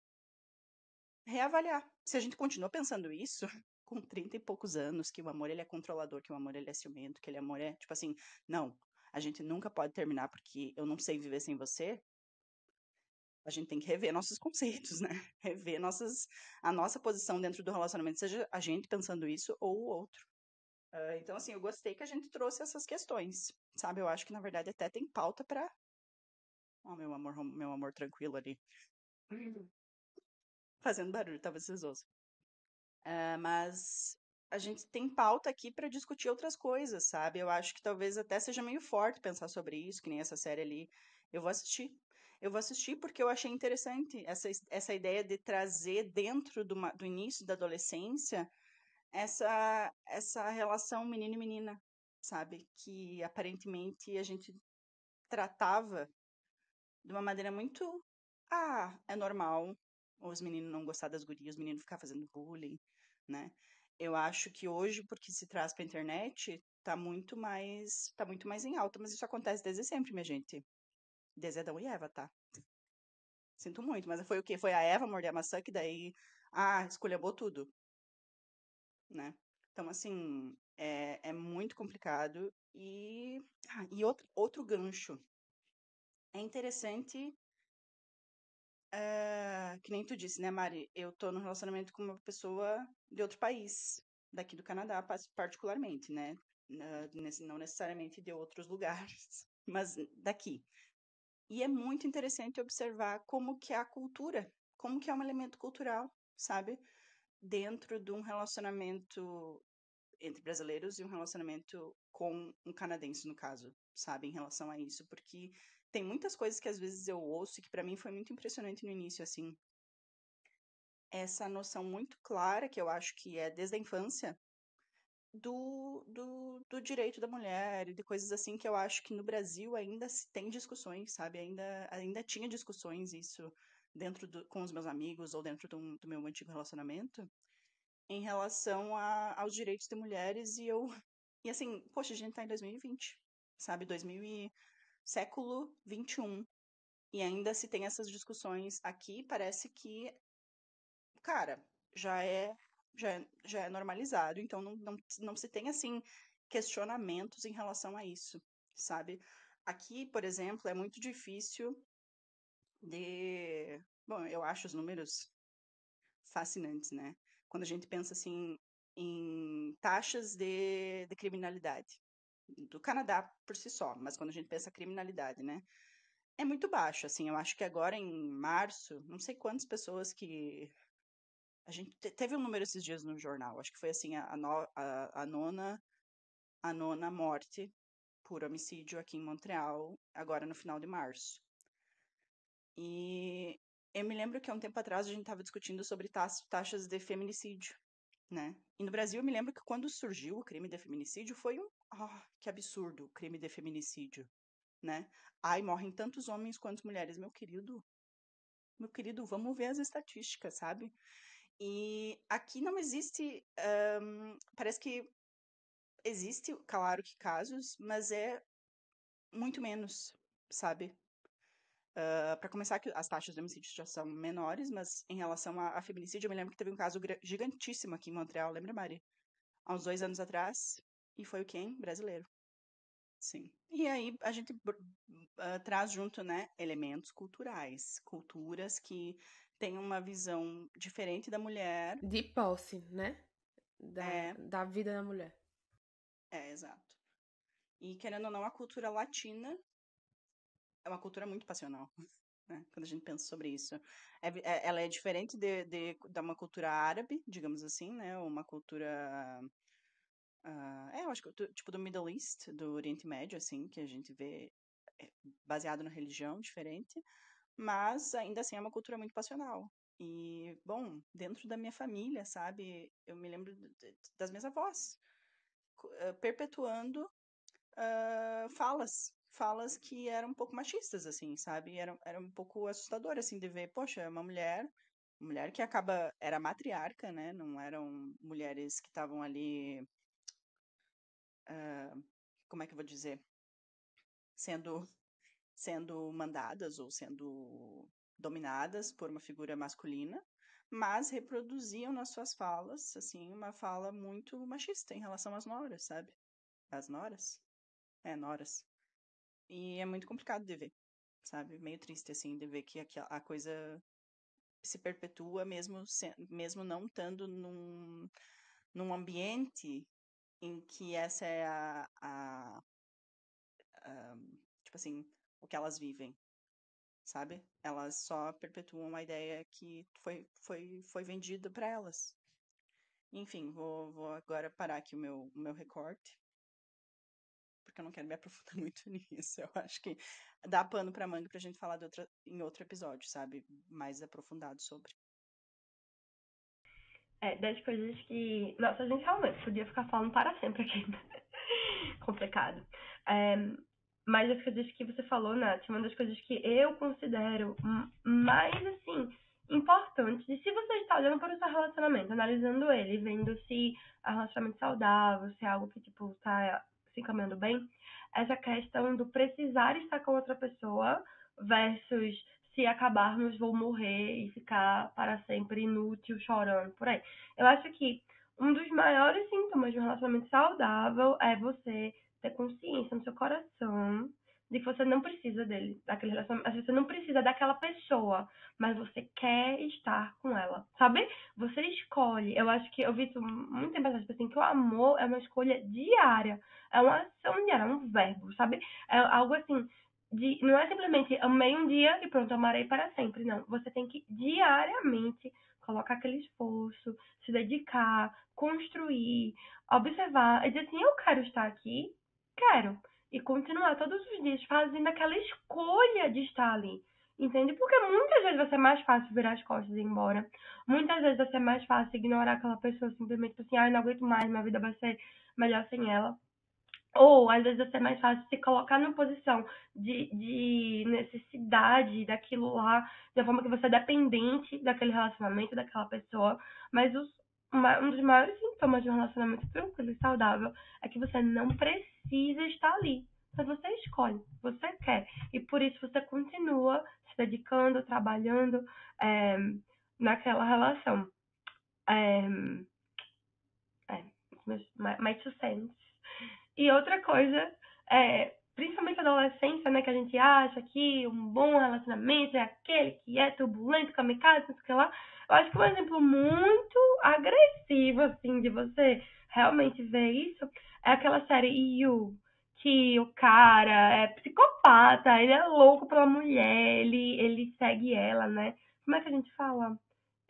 reavaliar. Se a gente continua pensando isso, com 30 e poucos anos, que o amor ele é controlador, que o amor ele é ciumento, que ele amor é, tipo assim, não, a gente nunca pode terminar porque eu não sei viver sem você, a gente tem que rever nossos conceitos, né? Rever a nossa posição dentro do relacionamento, seja a gente pensando isso ou o outro. Então, assim, eu gostei que a gente trouxe essas questões, sabe? Eu acho que, na verdade, até tem pauta pra... Ó, meu amor tranquilo ali. Fazendo barulho, talvez vocês ouçam. Mas a gente tem pauta aqui pra discutir outras coisas, sabe? Eu acho que talvez até seja meio forte pensar sobre isso, que nem essa série ali. Eu vou assistir. Eu vou assistir porque eu achei interessante essa ideia de trazer dentro do início da adolescência essa relação menino e menina, sabe? Que aparentemente a gente tratava de uma maneira muito. Ah, é normal os meninos não gostar das gurias, os meninos ficar fazendo bullying, né? Eu acho que hoje, porque se traz pra internet, tá muito mais em alta, mas isso acontece desde sempre, minha gente. Desde Adão e Eva, tá? Sinto muito, mas foi o quê? Foi a Eva morder a maçã que daí, esculhambou tudo, né? Então, assim, é muito complicado. E outro gancho. É interessante, que nem tu disse, né, Mari? Eu tô num relacionamento com uma pessoa de outro país, daqui do Canadá, particularmente, né? Não necessariamente de outros lugares, mas daqui. E é muito interessante observar como que é a cultura, como que é um elemento cultural, sabe? Dentro de um relacionamento entre brasileiros e um relacionamento com um canadense, no caso, sabe? Em relação a isso, porque tem muitas coisas que às vezes eu ouço e que pra mim foi muito impressionante no início, assim. Essa noção muito clara, que eu acho que é desde a infância, do direito da mulher e de coisas assim que eu acho que no Brasil ainda se tem discussões, sabe? Ainda tinha discussões isso com os meus amigos ou dentro do meu antigo relacionamento em relação aos direitos de mulheres e assim, poxa, a gente tá em 2020, sabe? Século 21 e ainda se tem essas discussões aqui, parece que, cara, já é já é normalizado, então não se tem assim questionamentos em relação a isso, sabe? Aqui, por exemplo, é muito difícil bom, eu acho os números fascinantes, né? Quando a gente pensa assim em taxas de criminalidade do Canadá por si só, mas quando a gente pensa criminalidade, né? É muito baixo, assim, eu acho que agora em março, não sei quantas pessoas que a gente teve um número esses dias no jornal, acho que foi assim a nona morte por homicídio aqui em Montreal, agora no final de março. E eu me lembro que há um tempo atrás a gente estava discutindo sobre taxas de feminicídio, né? E no Brasil eu me lembro que quando surgiu o crime de feminicídio foi que absurdo, o crime de feminicídio, né? Ai, morrem tantos homens quanto mulheres, meu querido, vamos ver as estatísticas, sabe? E aqui não existe, parece que existe, claro que casos, mas é muito menos, sabe? Para começar, que as taxas de homicídio já são menores, mas em relação a feminicídio, eu me lembro que teve um caso gigantíssimo aqui em Montreal, lembra, Mari? Há uns 2 anos atrás, e foi o quem? Brasileiro. Sim. E aí a gente traz junto, né, elementos culturais, culturas que têm uma visão diferente da mulher. De posse, né? É, Da vida da mulher. exato. E querendo ou não, a cultura latina é uma cultura muito passional, né? Quando a gente pensa sobre isso. Ela é diferente de uma cultura árabe, digamos assim, né? Uma cultura eu acho que tipo do Middle East, do Oriente Médio, assim, que a gente vê baseado na religião diferente, mas ainda assim é uma cultura muito passional. E, bom, dentro da minha família, sabe, eu me lembro das minhas avós perpetuando falas que eram um pouco machistas, assim, sabe, era um pouco assustador, assim, de ver, poxa, uma mulher que era matriarca, né, não eram mulheres que estavam ali como é que eu vou dizer, sendo mandadas ou sendo dominadas por uma figura masculina, mas reproduziam nas suas falas, assim, uma fala muito machista em relação às noras, sabe? As noras? Noras. E é muito complicado de ver, sabe? Meio triste, assim, de ver que a coisa se perpetua mesmo não estando num ambiente em que essa é tipo assim, o que elas vivem, sabe? Elas só perpetuam a ideia que foi vendida para elas. Enfim, vou agora parar aqui o meu recorte, porque eu não quero me aprofundar muito nisso. Eu acho que dá pano pra manga pra gente falar em outro episódio, sabe? Mais aprofundado sobre. Das coisas que. Nossa, a gente realmente podia ficar falando para sempre aqui. Complicado. É, mas as coisas que você falou, Nath, uma das coisas que eu considero mais, assim, importantes, e se você está olhando para o seu relacionamento, analisando ele, vendo se é um relacionamento saudável, se é algo que, tipo, está se encaminhando bem, essa questão do precisar estar com outra pessoa versus se acabarmos, vou morrer e ficar para sempre inútil, chorando por aí. Eu acho que um dos maiores sintomas de um relacionamento saudável é você ter consciência no seu coração de que você não precisa dele, daquele relacionamento. Você não precisa daquela pessoa, mas você quer estar com ela, sabe? Você escolhe. Eu acho que eu vi isso muito tempo atrás, tipo assim, que o amor é uma escolha diária, é uma ação diária, é um verbo, sabe? É algo assim, não é simplesmente amei um dia e pronto, amarei para sempre. Não, você tem que diariamente colocar aquele esforço, se dedicar, construir, observar e dizer assim, eu quero estar aqui, quero. E continuar todos os dias fazendo aquela escolha de estar ali. Entende? Porque muitas vezes vai ser mais fácil virar as costas e ir embora. Muitas vezes vai ser mais fácil ignorar aquela pessoa simplesmente assim, ai, não aguento mais, minha vida vai ser melhor sem ela. Ou, às vezes, vai ser mais fácil se colocar numa posição de necessidade daquilo lá, de uma forma que você é dependente daquele relacionamento, daquela pessoa. Mas um dos maiores sintomas de um relacionamento tranquilo e saudável é que você não precisa estar ali. Mas você escolhe, você quer. E por isso você continua se dedicando, trabalhando naquela relação. É, my two cents. E outra coisa, principalmente na adolescência, né, que a gente acha que um bom relacionamento é aquele que é turbulento, kamikaze, não sei o que lá. Eu acho que um exemplo muito agressivo, assim, de você realmente ver isso, é aquela série You, que o cara é psicopata, ele é louco pela mulher, ele segue ela, né? Como é que a gente fala?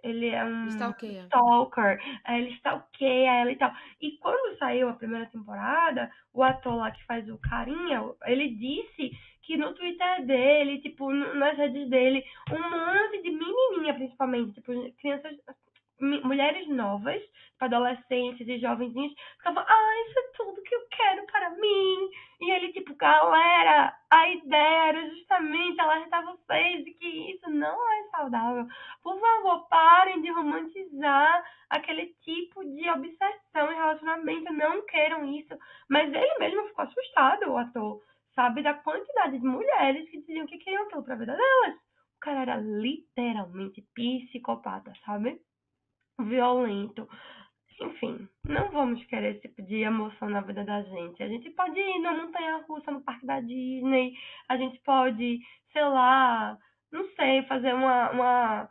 Ele é um Stalkeia. stalker, ele stalkeia ela e tal. E quando saiu a primeira temporada, o ator lá que faz o carinha, ele disse que no Twitter dele, tipo, nas redes dele, um monte de menininha, principalmente, tipo, crianças, mulheres novas, adolescentes e jovenzinhos, ficavam, isso é tudo que eu quero para mim. E ele, tipo, galera, a ideia era justamente alertar vocês de que isso não é saudável. Por favor, parem de romantizar aquele tipo de obsessão em relacionamento, não queiram isso. Mas ele mesmo ficou assustado, o ator, sabe, da quantidade de mulheres que diziam que queriam aquilo pra vida delas. O cara era literalmente psicopata, sabe? Violento. Enfim, não vamos querer esse tipo de emoção na vida da gente. A gente pode ir na montanha-russa no parque da Disney, a gente pode, sei lá, não sei, fazer uma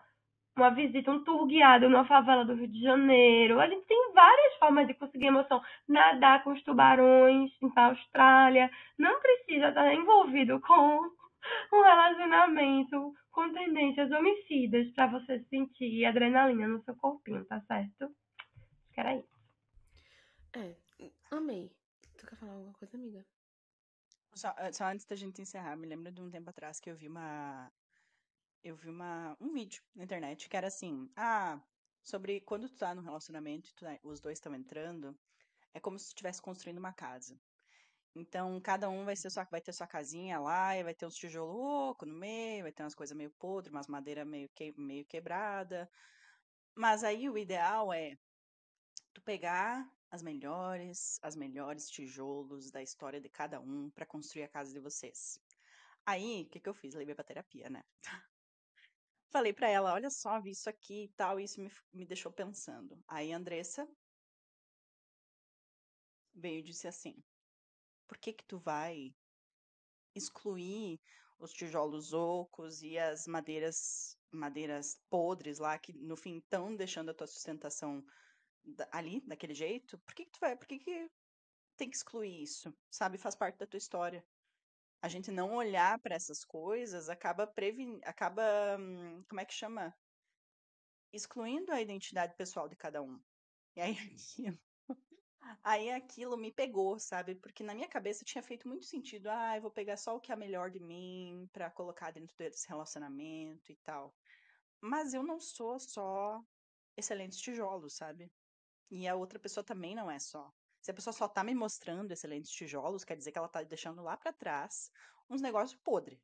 visita, um tour guiado numa favela do Rio de Janeiro. A gente tem várias formas de conseguir emoção. Nadar com os tubarões na Austrália. Não precisa estar envolvido com um relacionamento com tendências homicidas para você sentir adrenalina no seu corpinho, tá certo? Acho que era isso. Amei. Tu quer falar alguma coisa, amiga? Só antes da gente encerrar, me lembro de um tempo atrás que eu vi um vídeo na internet que era assim, sobre quando tu tá num relacionamento e os dois estão entrando, é como se tu estivesse construindo uma casa. Então, cada um vai ter sua casinha lá, e vai ter uns tijolos loucos no meio, vai ter umas coisas meio podres, umas madeiras meio quebrada. Mas aí o ideal é tu pegar os melhores tijolos da história de cada um pra construir a casa de vocês. Aí, o que eu fiz? Levei pra terapia, né? Falei pra ela, olha só, vi isso aqui e tal, e isso me deixou pensando. Aí a Andressa veio e disse assim, por que tu vai excluir os tijolos ocos e as madeiras podres lá, que no fim estão deixando a tua sustentação ali, daquele jeito? Por que que tem que excluir isso? Sabe, faz parte da tua história. A gente não olhar para essas coisas acaba como é que chama? Excluindo a identidade pessoal de cada um. E aí aquilo me pegou, sabe? Porque na minha cabeça tinha feito muito sentido. Eu vou pegar só o que é melhor de mim pra colocar dentro desse relacionamento e tal. Mas eu não sou só excelentes tijolos, sabe? E a outra pessoa também não é só. Se a pessoa só tá me mostrando excelentes tijolos, quer dizer que ela tá deixando lá pra trás uns negócios podres.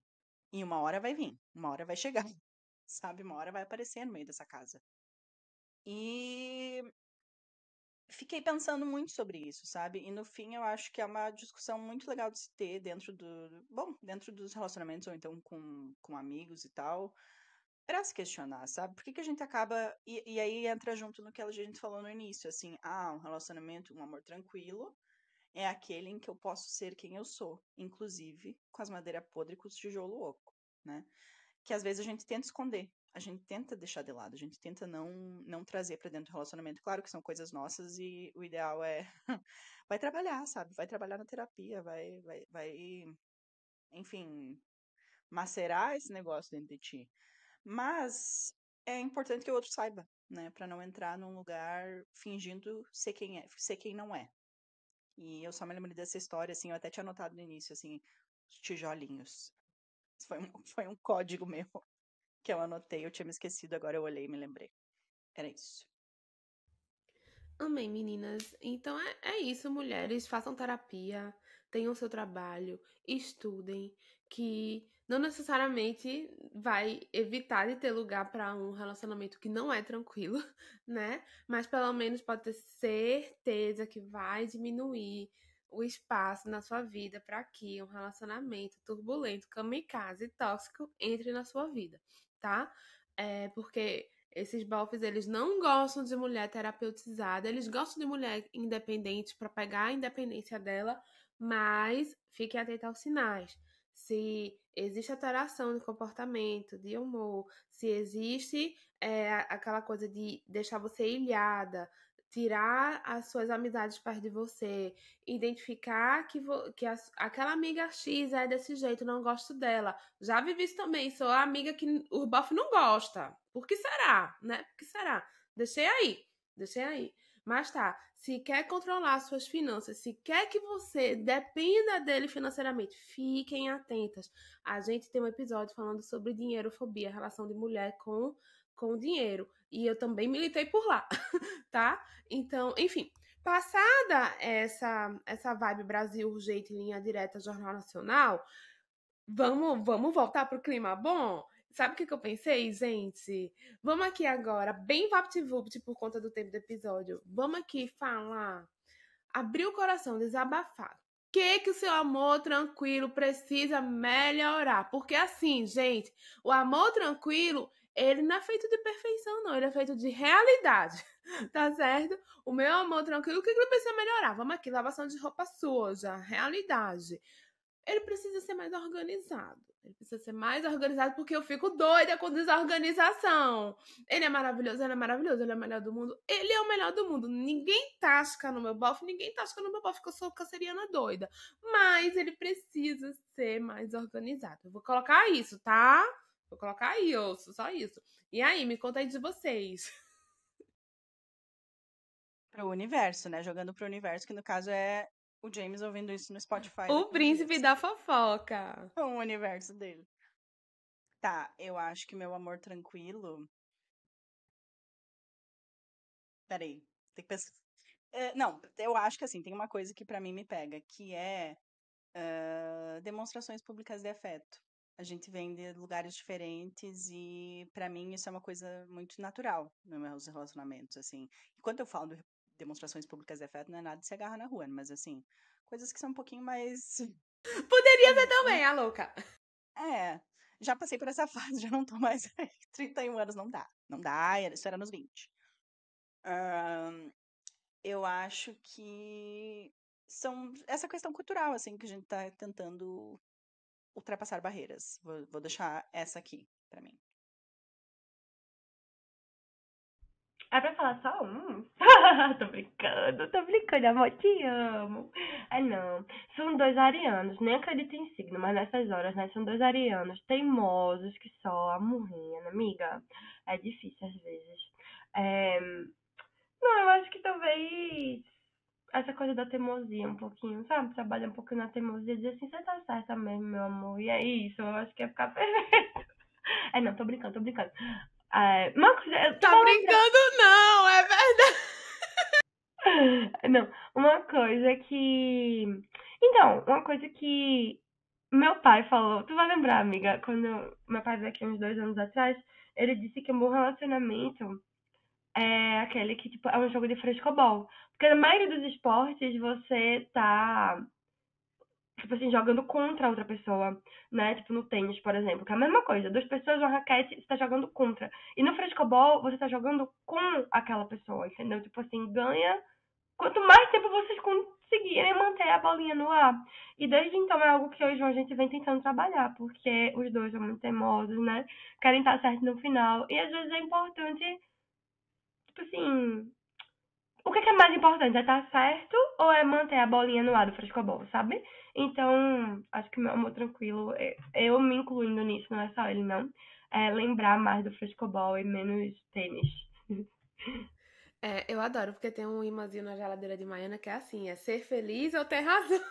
E uma hora vai vir, uma hora vai chegar, sabe? Uma hora vai aparecer no meio dessa casa. E fiquei pensando muito sobre isso, sabe? E no fim eu acho que é uma discussão muito legal de se ter dentro dos relacionamentos ou então com amigos e tal, pra se questionar, sabe? Por que que a gente acaba e aí entra junto no que a gente falou no início, assim, um relacionamento, um amor tranquilo é aquele em que eu posso ser quem eu sou, inclusive com as madeiras podres e com os tijolos oco, né? Que às vezes a gente tenta esconder, a gente tenta deixar de lado, a gente tenta não trazer pra dentro do relacionamento. Claro que são coisas nossas e o ideal é vai trabalhar, sabe? Vai trabalhar na terapia, enfim, macerar esse negócio dentro de ti. Mas é importante que o outro saiba, né? Pra não entrar num lugar fingindo ser quem não é. E eu só me lembro dessa história, assim, eu até tinha anotado no início, assim, os tijolinhos. Foi um código meu que eu anotei, eu tinha me esquecido, agora eu olhei e me lembrei. Era isso. Amém, meninas. Então é isso, mulheres. Façam terapia, tenham seu trabalho, estudem, que não necessariamente vai evitar de ter lugar para um relacionamento que não é tranquilo, né? Mas pelo menos pode ter certeza que vai diminuir o espaço na sua vida para que um relacionamento turbulento, kamikaze e tóxico entre na sua vida, tá? Porque esses bofs, eles não gostam de mulher terapeutizada, eles gostam de mulher independente para pegar a independência dela, mas fiquem atentos aos sinais. Se existe alteração de comportamento, de humor, se existe aquela coisa de deixar você ilhada, tirar as suas amizades perto de você, identificar que aquela amiga X é desse jeito, não gosto dela. Já vivi isso também, sou a amiga que o bofe não gosta. Por que será, né? Por que será? Deixei aí. Mas tá, se quer controlar suas finanças, se quer que você dependa dele financeiramente, fiquem atentas. A gente tem um episódio falando sobre dinheirofobia, relação de mulher com o dinheiro. E eu também militei por lá, tá? Então, enfim, passada essa vibe Brasil urgente, linha direta, Jornal Nacional, vamos voltar pro clima bom? Sabe o que eu pensei, gente? Vamos aqui agora, bem vapt-vupt por conta do tempo do episódio. Vamos aqui falar, abrir o coração, desabafar. O que o seu amor tranquilo precisa melhorar? Porque assim, gente, o amor tranquilo, ele não é feito de perfeição, não. Ele é feito de realidade. Tá certo? O meu amor tranquilo, o que ele precisa melhorar? Vamos aqui, lavação de roupa suja, realidade. Ele precisa ser mais organizado. Ele precisa ser mais organizado porque eu fico doida com desorganização. Ele é maravilhoso, ele é o melhor do mundo. Ele é o melhor do mundo. Ninguém tasca no meu bofe, ninguém tasca no meu bofe, que eu sou canceriana doida. Mas ele precisa ser mais organizado. Eu vou colocar isso, tá? Vou colocar isso, só isso. E aí, me conta aí de vocês. Pro universo, né? Jogando pro universo, que no caso é o James ouvindo isso no Spotify O daqui uns príncipe dias. da fofoca. O universo dele. Tá, eu acho que meu amor tranquilo. Peraí, tem que pensar. Não, eu acho que assim, tem uma coisa que pra mim me pega, que é demonstrações públicas de afeto. A gente vem de lugares diferentes e pra mim isso é uma coisa muito natural nos meus relacionamentos, assim. E quando eu falo de demonstrações públicas de afeto, não é nada de se agarrar na rua, mas assim, coisas que são um pouquinho mais. Poderia ser também, a louca. É, já passei por essa fase, já não tô mais aí. 31 anos não dá. Não dá, isso era nos 20. Eu acho que são essa questão cultural, assim, que a gente tá tentando ultrapassar barreiras. Vou deixar essa aqui pra mim. É pra falar só um? tô brincando, amor, te amo. É não, são dois arianos, nem acredito em signo, mas nessas horas, né, são dois arianos teimosos que só a murrinha, né, amiga? É difícil às vezes. É... Não, eu acho que talvez essa coisa da teimosia um pouquinho, sabe? Trabalhar um pouquinho na teimosia, dizer assim, você tá certa mesmo, meu amor, e é isso, eu acho que ia ficar perfeito. É não, tô brincando, tô brincando. É, uma coisa, eu Tá tava lembrando. brincando, não, é verdade. Não, uma coisa que. Então, uma coisa que meu pai falou. Tu vai lembrar, amiga, quando meu pai veio aqui uns 2 anos atrás, ele disse que um bom relacionamento é aquele que, tipo, é um jogo de frescobol. Porque na maioria dos esportes você tá, tipo assim, jogando contra outra pessoa, né? Tipo no tênis, por exemplo, que é a mesma coisa. Duas pessoas, uma raquete, você tá jogando contra. E no frescobol, você tá jogando com aquela pessoa, entendeu? Tipo assim, ganha quanto mais tempo vocês conseguirem manter a bolinha no ar. E desde então é algo que eu e o João a gente vem tentando trabalhar, porque os dois são muito teimosos, né? Querem estar certo no final. E às vezes é importante, tipo assim, o que é mais importante? É estar certo ou é manter a bolinha no ar do frescobol, sabe? Então, acho que meu amor tranquilo, eu me incluindo nisso, não é só ele, não. É lembrar mais do frescobol e menos tênis. É, eu adoro, porque tem um imãzinho na geladeira de Maiana que é assim, é ser feliz ou ter razão.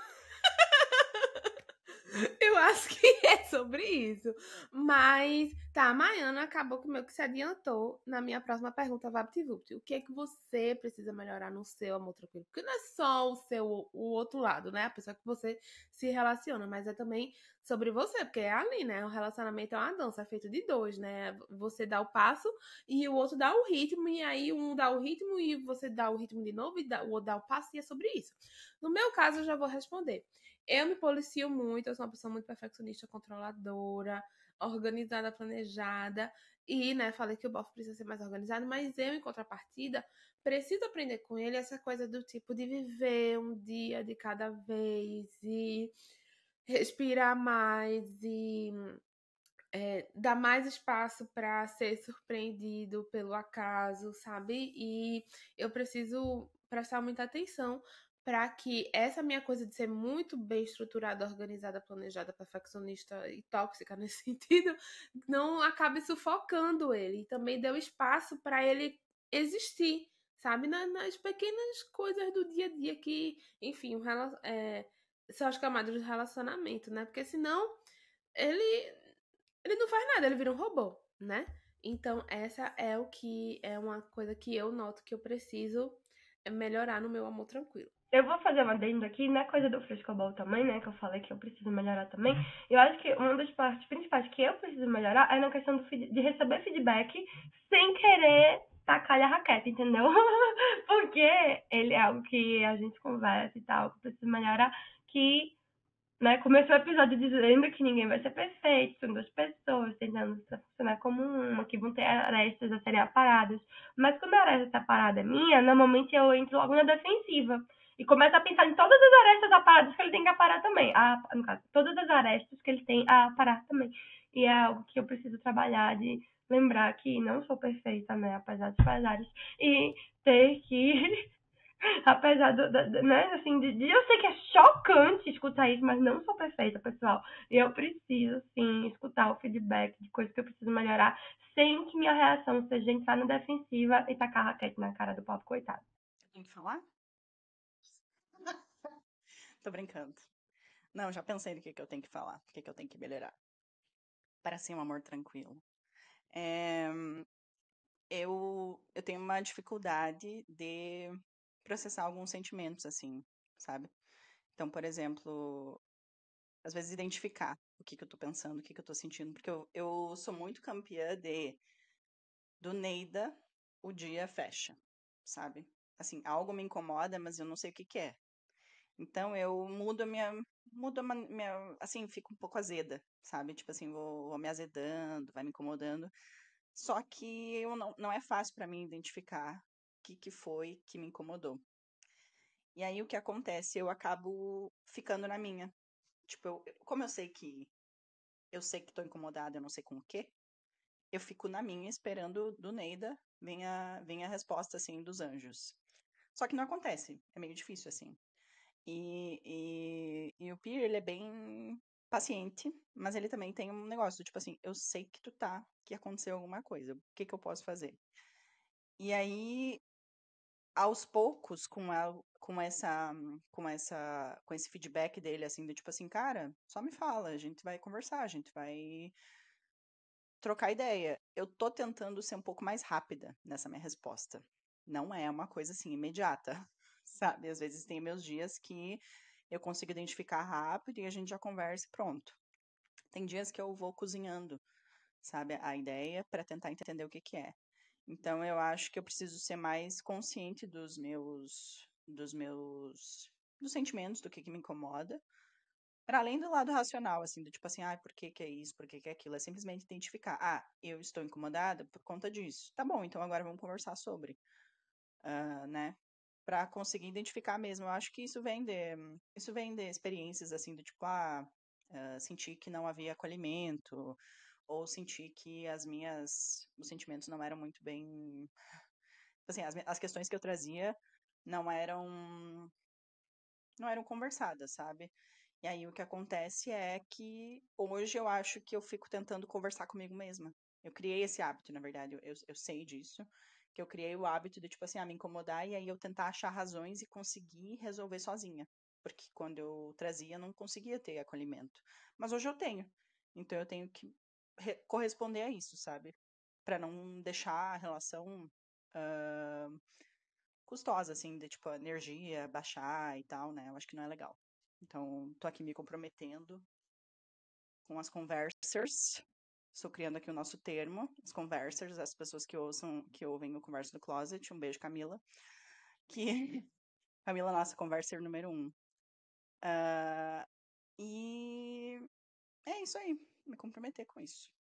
Eu acho que é sobre isso. Mas, tá, a Maiana acabou que meio que se adiantou na minha próxima pergunta, VaptVupt. O que é que você precisa melhorar no seu amor tranquilo? Porque não é só o outro lado, né? A pessoa que você se relaciona, mas é também sobre você, porque é ali, né? O relacionamento é uma dança, é feito de dois, né? Você dá o passo e o outro dá o ritmo, e aí um dá o ritmo e você dá o ritmo de novo e o outro dá o passo, e é sobre isso. No meu caso, eu já vou responder. Eu me policio muito, eu sou uma pessoa muito perfeccionista, controladora, organizada, planejada. E, né, falei que o bofe precisa ser mais organizado, mas eu, em contrapartida, preciso aprender com ele essa coisa do tipo de viver um dia de cada vez e respirar mais e dar mais espaço para ser surpreendido pelo acaso, sabe? E eu preciso prestar muita atenção para que essa minha coisa de ser muito bem estruturada, organizada, planejada, perfeccionista e tóxica nesse sentido, não acabe sufocando ele. E também deu espaço para ele existir, sabe? Nas pequenas coisas do dia a dia que, enfim, são as camadas do relacionamento, né? Porque senão ele não faz nada, ele vira um robô, né? Então, essa é o que é uma coisa que eu noto que eu preciso melhorar no meu amor tranquilo. Eu vou fazer uma adendo aqui na coisa do frescobol também, né? Que eu falei que eu preciso melhorar também. Eu acho que uma das partes principais que eu preciso melhorar é na questão de receber feedback sem querer tacar a raquete, entendeu? Porque ele é algo que a gente conversa e tal, que eu preciso melhorar, que né? Começou o episódio dizendo que ninguém vai ser perfeito, são duas pessoas tentando funcionar como uma, que vão ter arestas a serem aparadas. Mas quando a aresta aparada é minha, normalmente eu entro logo na defensiva. E começo a pensar em todas as arestas aparadas que ele tem que aparar também. No caso, todas as arestas que ele tem a aparar também. E é algo que eu preciso trabalhar, de lembrar que não sou perfeita, né? Apesar dos pesares. E ter que apesar né, assim, eu sei que é chocante escutar isso, mas não sou perfeita, pessoal. E eu preciso, sim, escutar o feedback de coisas que eu preciso melhorar, sem que minha reação seja entrar na defensiva e tacar a raquete na cara do pobre coitado. Tem que falar? Tô brincando. Não, já pensei no que eu tenho que falar, o que eu tenho que melhorar. Para ser um amor tranquilo. Eu tenho uma dificuldade de processar alguns sentimentos, assim, sabe? Então, por exemplo, às vezes identificar o que eu tô pensando, o que eu tô sentindo, porque eu sou muito campeã do Neida, o dia fecha, sabe? Assim, algo me incomoda, mas eu não sei o que é. Então eu assim, fico um pouco azeda, sabe? Tipo assim, vou me azedando, vai me incomodando. Só que não é fácil para mim identificar o que foi que me incomodou. E aí o que acontece? Eu acabo ficando na minha. Tipo, como eu sei que tô incomodada, eu não sei com o quê, eu fico na minha esperando do Neida vir a resposta, assim, dos anjos. Só que não acontece, é meio difícil, assim. E o Pierre, ele é bem paciente, mas ele também tem um negócio, tipo assim, eu sei que aconteceu alguma coisa, o que eu posso fazer? E aí, aos poucos, com esse feedback dele, assim, do tipo assim, cara, só me fala, a gente vai conversar, a gente vai trocar ideia. Eu tô tentando ser um pouco mais rápida nessa minha resposta. Não é uma coisa assim imediata, sabe? Às vezes tem meus dias que eu consigo identificar rápido e a gente já conversa e pronto. Tem dias que eu vou cozinhando, sabe, a ideia para tentar entender o que é. Então eu acho que eu preciso ser mais consciente dos sentimentos, do que me incomoda, para além do lado racional, assim, do tipo assim, por que que é isso, por que que é aquilo? É simplesmente identificar, eu estou incomodada por conta disso. Tá bom, então agora vamos conversar sobre, né? Para conseguir identificar mesmo. Eu acho que isso vem de experiências, assim, do tipo, sentir que não havia acolhimento, ou sentir que os sentimentos não eram muito bem, assim, as questões que eu trazia não eram, não eram conversadas, sabe? E aí o que acontece é que hoje eu acho que eu fico tentando conversar comigo mesma. Eu criei esse hábito, na verdade, eu sei disso, que eu criei o hábito de, tipo assim, me incomodar e aí eu tentar achar razões e conseguir resolver sozinha. Porque quando eu trazia, eu não conseguia ter acolhimento. Mas hoje eu tenho. Então eu tenho que corresponder a isso, sabe? Pra não deixar a relação ah, custosa, assim, de tipo, a energia baixar e tal, né? Eu acho que não é legal. Então, tô aqui me comprometendo com as conversers. Estou criando aqui o nosso termo, as conversers, as pessoas que ouvem o Conversa do Closet. Um beijo, Camila. Que Camila, nossa converser número 1. E é isso aí, me comprometer com isso.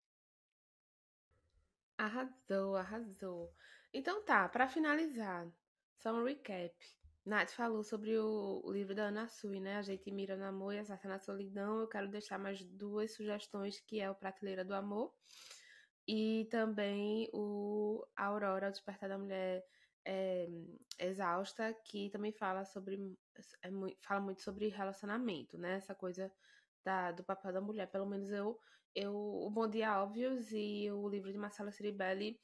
Arrasou, arrasou. Então tá, pra finalizar, só um recap. Nath falou sobre o livro da Ana Sui, né? A gente mira no amor e acerta na solidão. Eu quero deixar mais duas sugestões, que é o Prateleira do Amor e também o Aurora, o Despertar da Mulher é, Exausta, que também fala fala muito sobre relacionamento, né? Essa coisa do papel da mulher. Pelo menos o Bom Dia Óbvios e o livro de Marcela Ceribelli,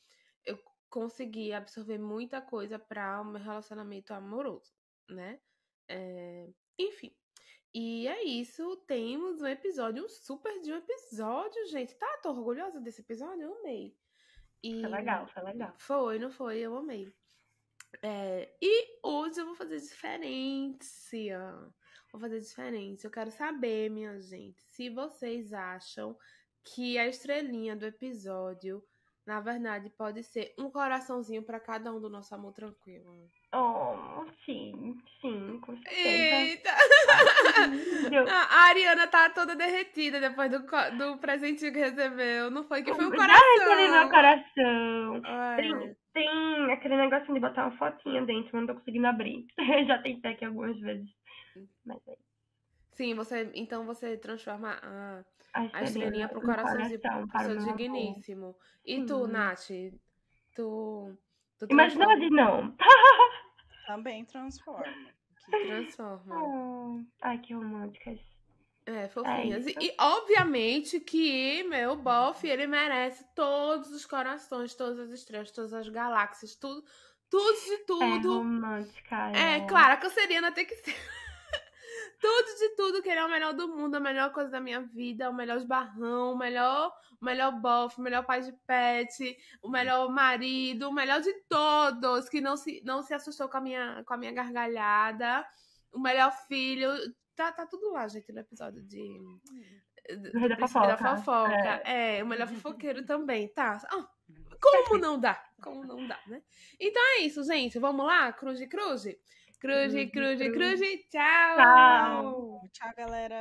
eu consegui absorver muita coisa para o meu relacionamento amoroso, né? Enfim. E é isso, temos um episódio, um super de um episódio, gente. Tá, tô orgulhosa desse episódio, eu amei. Foi E legal, foi legal. foi, não foi? Eu amei. E hoje eu vou fazer diferente. Vou fazer diferente. Eu quero saber, minha gente, se vocês acham que a estrelinha do episódio Na verdade, pode ser um coraçãozinho pra cada um do nosso amor tranquilo. Oh, sim, com certeza. Eita! Lindo. A Ariana tá toda derretida depois do presentinho que recebeu. Não foi que foi o Já recebi meu coração. coração. Tem aquele negocinho de botar uma fotinha dentro, mas não tô conseguindo abrir. Já tentei aqui algumas vezes. Mas é isso. Sim, então você transforma a A estrelinha pro no coraçãozinho coração pro para seu o meu amor. digníssimo. E tu, Sim. Nath? Tu Imagina transforma? de não. Também transforma. Transforma. Ai, que românticas. Fofinhas. isso. E obviamente que meu bofe, ele merece todos os corações, todas as estrelas, todas as galáxias, tudo de É tudo. romântica Claro, a canceriana tem que ser tudo de tudo, que ele é o melhor do mundo, a melhor coisa da minha vida, o melhor esbarrão, o melhor bofe, o melhor pai de pet, o melhor marido, o melhor de todos, que não se assustou com a minha gargalhada, o melhor filho. Tá tudo lá, gente, no episódio Do Rei da da Fofoca. fofoca. O melhor fofoqueiro também, tá? Como não dá? Como não dá, né? Então é isso, gente. Vamos lá? Cruze. Tchau! Tchau. Tchau, galera.